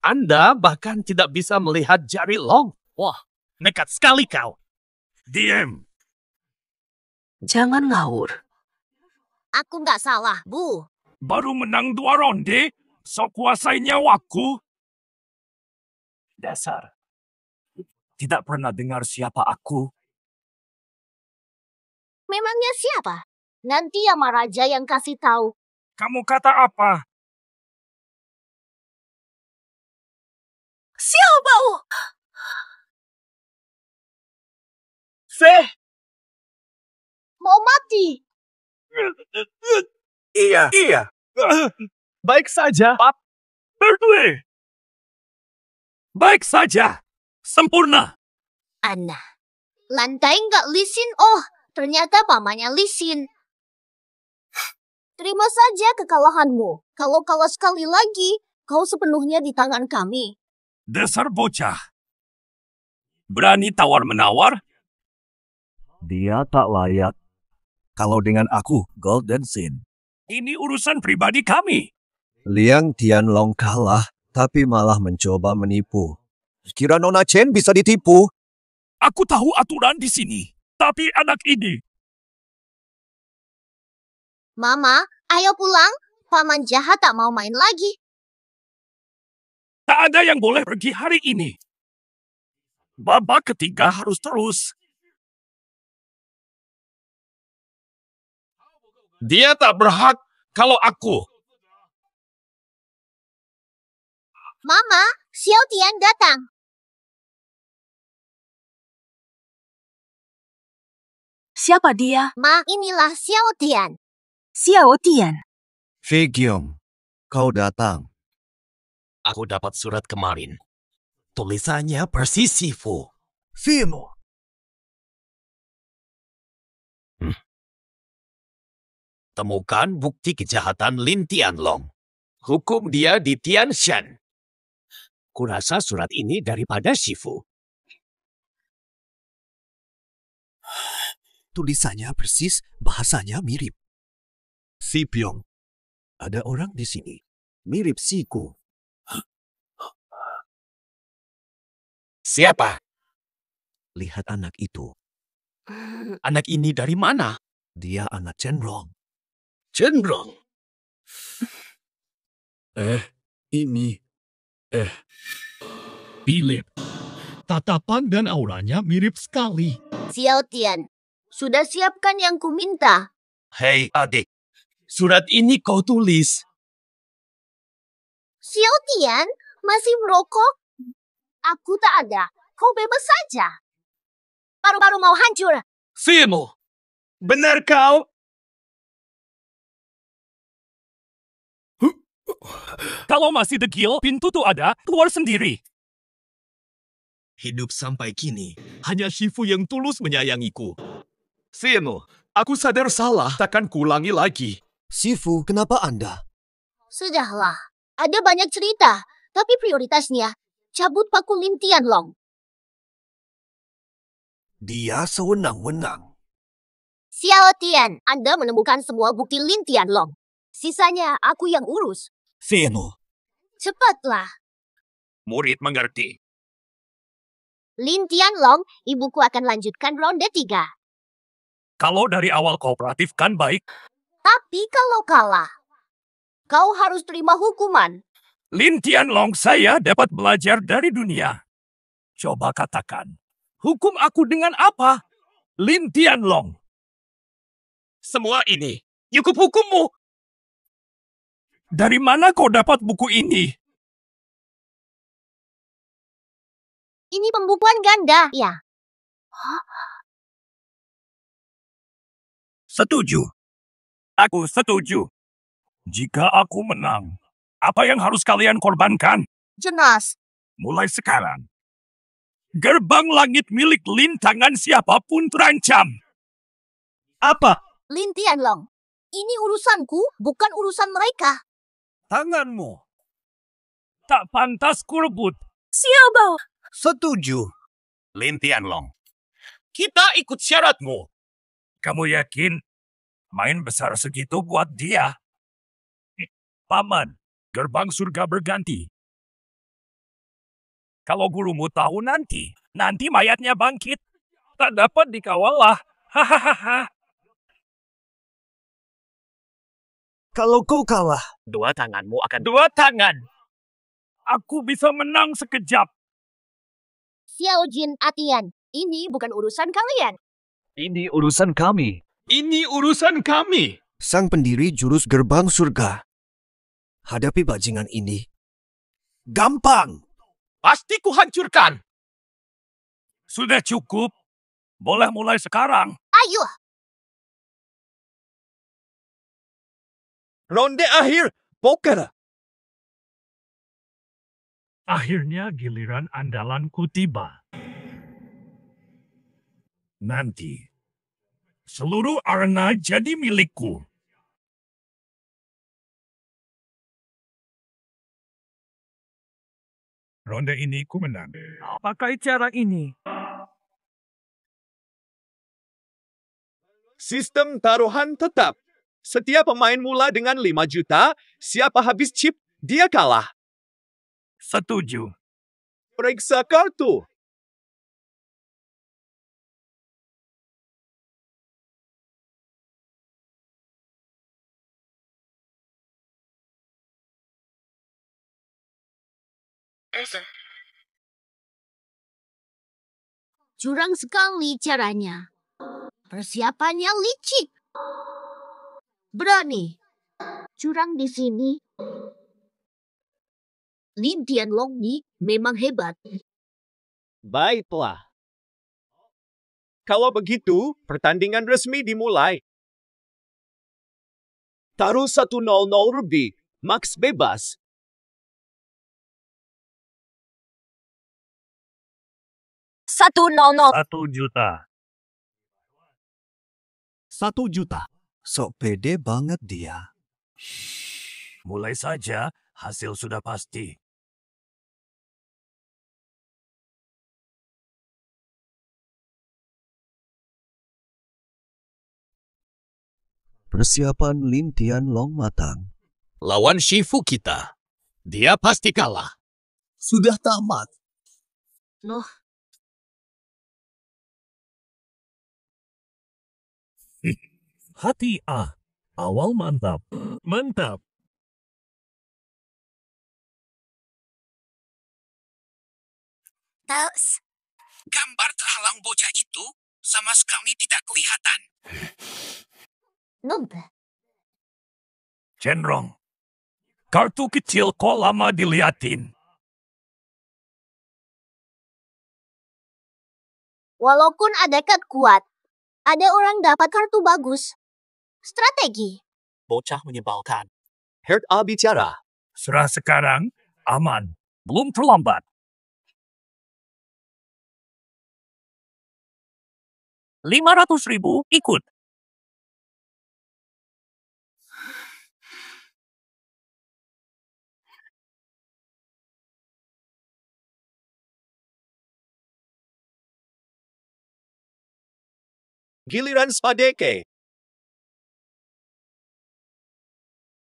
Anda bahkan tidak bisa melihat jari Long. Wah, nekat sekali kau. Diam. Jangan ngawur. Aku nggak salah, Bu. Baru menang 2 ronde, sok kuasai nyawaku. Dasar. Tidak pernah dengar siapa aku. Memangnya siapa? Nanti Yamaraja yang kasih tahu. Kamu kata apa? Xiao Bao. Mau mati. Iya. Baik saja, Pap. Berdua. Baik saja. Sempurna. Anna. Lantai nggak lisin. Oh, ternyata pamannya lisin. Terima saja kekalahanmu. Kalau kalah sekali lagi, kau sepenuhnya di tangan kami. Dasar bocah. Berani tawar-menawar? Dia tak layak. Kalau dengan aku, Golden Sin. Ini urusan pribadi kami. Liang Tianlong kalah, tapi malah mencoba menipu. Kira Nona Chen bisa ditipu? Aku tahu aturan di sini. Tapi anak ini. Mama, ayo pulang. Paman jahat tak mau main lagi. Tak ada yang boleh pergi hari ini. Babak ketiga harus terus. Dia tak berhak kalau aku. Mama, Xiao Tian datang. Siapa dia? Ma, inilah Xiao Tian. Xiao Tian. Figyong, kau datang. Aku dapat surat kemarin. Tulisannya persis Sifu. Fimo. Temukan bukti kejahatan Lin Tianlong. Hukum dia di Tianshan. Kurasa surat ini daripada Sifu. Tulisannya persis, bahasanya mirip. Si Pyong. Ada orang di sini. Mirip Siku. Siapa? Lihat anak itu. Anak ini dari mana? Dia anak Cenrong. Cenderung. Ini. Philip. Tatapan dan auranya mirip sekali. Xiao Tian, sudah siapkan yang kuminta. Hei adik, surat ini kau tulis. Xiao Tian, masih merokok? Aku tak ada. Kau bebas saja. Paru-paru mau hancur. Simo, benar kau? Kalau masih degil, pintu tuh ada, keluar sendiri. Hidup sampai kini, hanya Shifu yang tulus menyayangiku. Simo, aku sadar salah, takkan kuulangi lagi. Sifu, kenapa Anda? Sudahlah, ada banyak cerita, tapi prioritasnya cabut paku Lin Tianlong. Dia sewenang-wenang. Xiao Tian, Anda menemukan semua bukti Lin Tianlong. Sisanya aku yang urus. Seno. Cepatlah. Murid mengerti. Lin Tianlong, ibuku akan lanjutkan ronde 3. Kalau dari awal kooperatif kan baik. Tapi kalau kalah, kau harus terima hukuman. Lin Tianlong, saya dapat belajar dari dunia. Coba katakan, hukum aku dengan apa? Lin Tianlong. Semua ini, cukup hukummu. Dari mana kau dapat buku ini? Ini pembukuan ganda, ya. Setuju. Aku setuju. Jika aku menang, apa yang harus kalian korbankan? Jelas. Mulai sekarang, gerbang langit milik Lin tangan siapapun terancam. Apa? Lin Tianlong, ini urusanku, bukan urusan mereka. Tanganmu. Tak pantas kurebut. Xiaobao, Setuju. Lin Tianlong, kita ikut syaratmu. Kamu yakin main besar segitu buat dia? Paman, gerbang surga berganti. Kalau gurumu tahu nanti mayatnya bangkit. Tak dapat dikawal lah. Hahaha. Kalau kau kalah, Dua tanganmu akan dua tangan. Aku bisa menang sekejap. Xiao Jin Atian, ini bukan urusan kalian. Ini urusan kami. Ini urusan kami. sang pendiri jurus gerbang surga. Hadapi bajingan ini. Gampang! Pasti kuhancurkan. Sudah cukup. Boleh mulai sekarang. Ayo, Ronde akhir, poker. Akhirnya giliran andalanku tiba. Nanti, seluruh arena jadi milikku. Ronde ini ku menang. Pakai cara ini. Sistem taruhan tetap. Setiap pemain mula dengan 5 juta, siapa habis chip, dia kalah. Setuju. Periksa kartu. curang sekali caranya. Persiapannya licik. Berani. Curang di sini. Lin Tianlong ni memang hebat. Baiklah. Kalau begitu, pertandingan resmi dimulai. Taruh 100 lebih, max bebas. $100. 1 juta. 1 juta. Sok pede banget dia. Mulai saja, hasil sudah pasti. Persiapan Lin Tianlong matang. Lawan Shifu kita. Dia pasti kalah. Sudah tamat. Loh, Hati awal mantap. Mantap. Taus. Gambar terhalang bocah itu sama sekali tidak kelihatan. noob. Cenrong. Kartu kecil kok lama diliatin. Walaupun ada kad kuat, ada orang dapat kartu bagus. Strategi. Bocah menyebalkan. Herd A bicara. Serah sekarang, aman. Belum terlambat. 500.000 ikut. Giliran Spadeke.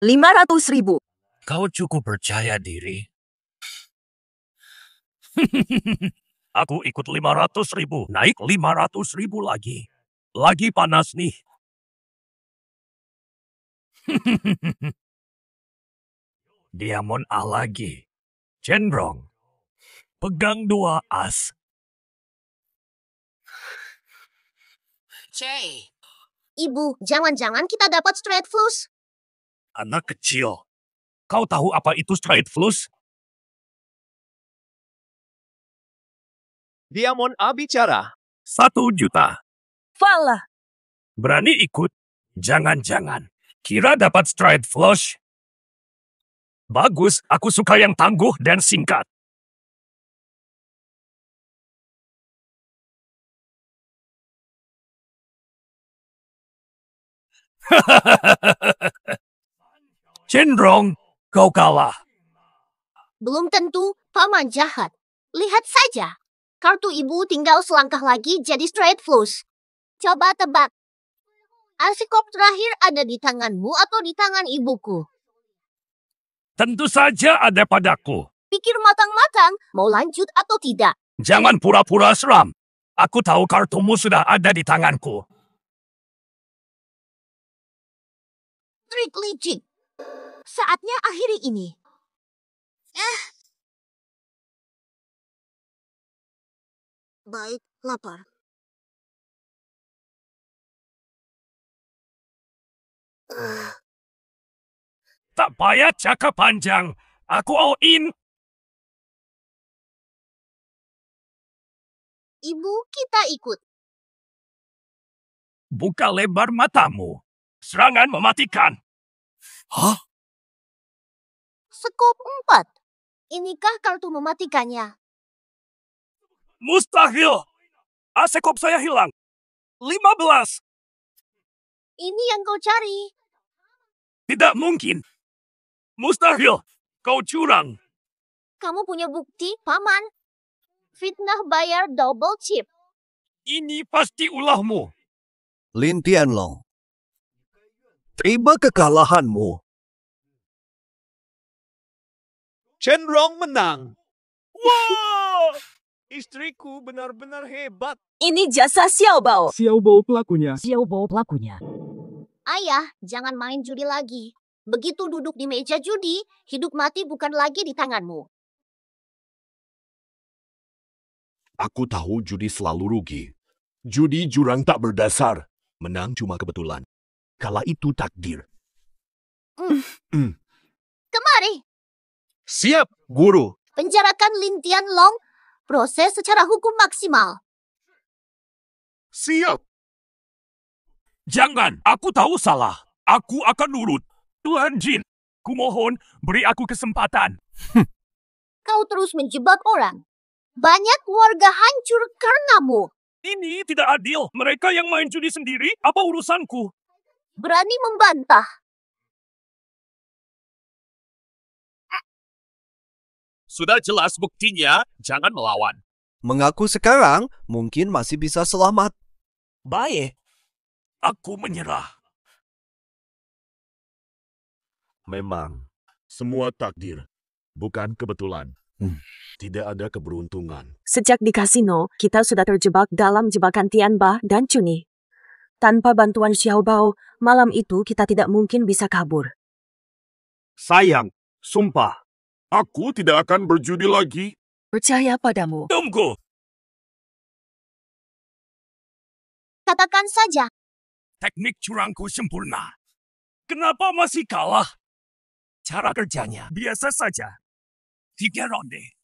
500.000. Kau cukup percaya diri. Aku ikut 500.000, naik 500.000 lagi. Lagi panas nih. Diamond A lagi. Cenrong. Pegang 2 as. Cey. Ibu, jangan-jangan kita dapat straight flush. Anak kecil. Kau tahu apa itu straight flush? Diamond A bicara. 1 juta. Falah. Berani ikut? Jangan-jangan. Kira dapat straight flush? Bagus, aku suka yang tangguh dan singkat. Cenrong, kau kalah. Belum tentu paman jahat. Lihat saja. Kartu ibu tinggal selangkah lagi jadi straight flush. Coba tebak. Asikop terakhir ada di tanganmu atau di tangan ibuku? Tentu saja ada padaku. Pikir matang-matang mau lanjut atau tidak. Jangan pura-pura seram. Aku tahu kartumu sudah ada di tanganku. Trik licik. Saatnya akhiri ini. Baik, lapar. Tak payah cakap panjang. Aku all in. Ibu, kita ikut. Buka lebar matamu. Serangan mematikan. Hah? Skop 4. Inikah kartu mematikannya? Mustahil. Asekop saya hilang. 15. Ini yang kau cari. Tidak mungkin. Mustahil. Kau curang. Kamu punya bukti, paman. Fitnah bayar double chip. Ini pasti ulahmu. Lin Tianlong. Terima kekalahanmu. Cenrong menang. Wah! Istriku benar-benar hebat. Ini jasa Xiao Bao. Xiaobo pelakunya. Ayah, jangan main judi lagi. Begitu duduk di meja judi, hidup mati bukan lagi di tanganmu. Aku tahu judi selalu rugi. Judi jurang tak berdasar. Menang cuma kebetulan. Kala itu takdir. Kemari, Siap, guru. penjarakan Lin Tianlong. Proses secara hukum maksimal. Siap. Jangan, aku tahu salah. Aku akan nurut. Tuan Jin, kumohon beri aku kesempatan. Kau terus menjebak orang. Banyak warga hancur karenamu. Ini tidak adil. Mereka yang main judi sendiri, apa urusanku? Berani membantah. Sudah jelas buktinya, jangan melawan. Mengaku sekarang mungkin masih bisa selamat. Baik. Aku menyerah. Memang, semua takdir, bukan kebetulan. Tidak ada keberuntungan. Sejak di kasino, kita sudah terjebak dalam jebakan Tian Ba dan Chuni. Tanpa bantuan Xiao Bao, malam itu kita tidak mungkin bisa kabur. Sayang, sumpah, aku tidak akan berjudi lagi. Percaya padamu. Tunggu. Katakan saja. Teknik curangku sempurna. Kenapa masih kalah? Cara kerjanya biasa saja. 3 ronde.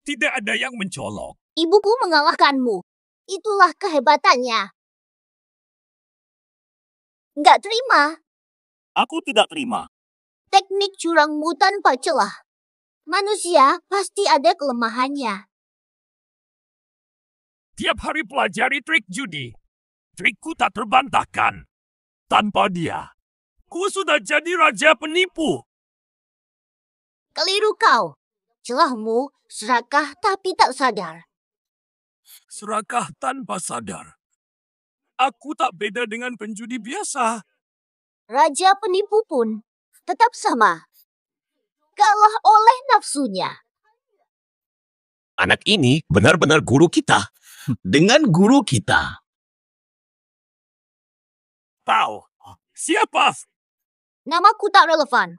Tidak ada yang mencolok. Ibuku mengalahkanmu. Itulah kehebatannya. Nggak terima. Aku tidak terima. Teknik curangmu tanpa celah. Manusia pasti ada kelemahannya. Tiap hari pelajari trik judi. Trikku tak terbantahkan. Tanpa dia, ku sudah jadi raja penipu. Keliru kau. Celahmu serakah tapi tak sadar. Serakah tanpa sadar. Aku tak beda dengan penjudi biasa. Raja penipu pun tetap sama. Kalah oleh nafsunya. Anak ini benar-benar guru kita. Dengan guru kita. Tahu, siapa? Namaku tak relevan.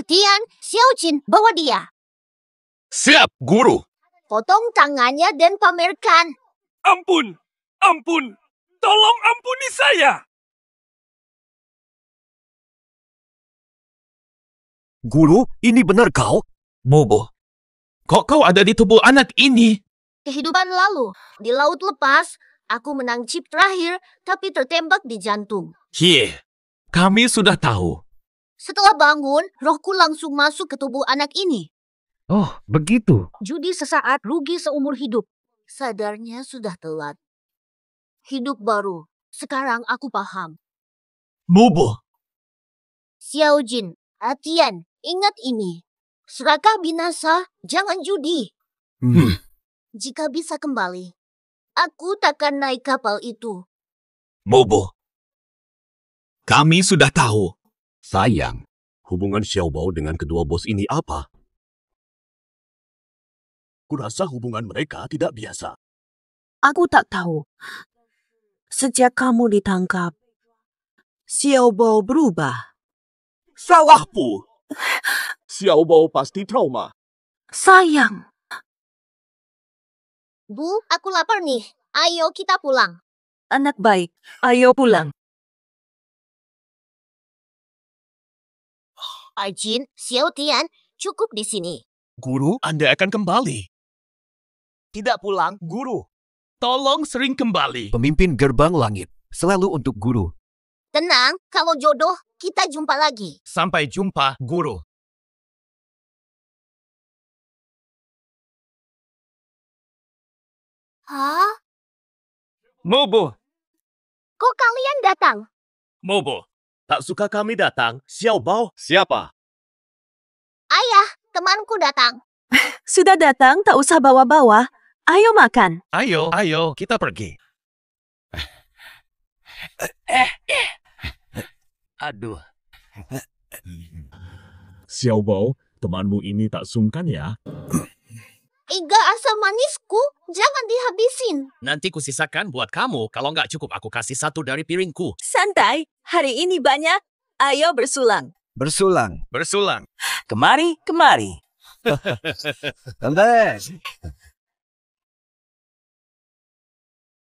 Tian, Xiao Jin, bawa dia. Siap, guru. Potong tangannya dan pamerkan. Ampun, ampun. Tolong ampuni saya. Guru, ini benar kau? Bobo, kok kau ada di tubuh anak ini? Kehidupan lalu, di laut lepas, aku menang chip terakhir tapi tertembak di jantung. Kami sudah tahu. Setelah bangun, rohku langsung masuk ke tubuh anak ini. Oh, begitu. Judi sesaat, rugi seumur hidup. Sadarnya sudah telat. Hidup baru. Sekarang aku paham. Bobo. Xiao Jin, Tian, ingat ini. Serakah binasa, jangan judi. Jika bisa kembali, aku takkan naik kapal itu. Bobo. Kami sudah tahu. Sayang, hubungan Xiao Bao dengan kedua bos ini apa? Kurasa hubungan mereka tidak biasa. Aku tak tahu. Sejak kamu ditangkap, Xiao Bao berubah. Salahku. Xiao Bao pasti trauma. Sayang. Bu, aku lapar nih. Ayo kita pulang. Anak baik, ayo pulang. Jin, Xiao Tian, cukup di sini. Guru, Anda akan kembali. Tidak pulang, guru. Tolong sering kembali. Pemimpin gerbang langit, selalu untuk guru. Tenang, kalau jodoh, kita jumpa lagi. Sampai jumpa, guru. Hah? Mobo, Kok kalian datang? Mobo. Tak suka kami datang, Xiao Bao. Siapa? Ayah, temanku datang. Sudah datang, tak usah bawa-bawa. Ayo makan. Ayo, kita pergi. Aduh. Xiao Bao, temanmu ini tak sungkan ya? Iga asam manisku, jangan dihabisin. Nanti kusisakan buat kamu. Kalau nggak cukup, aku kasih 1 dari piringku. Santai, hari ini banyak. Ayo bersulang. Bersulang. Bersulang. Kemari, kemari. Santai.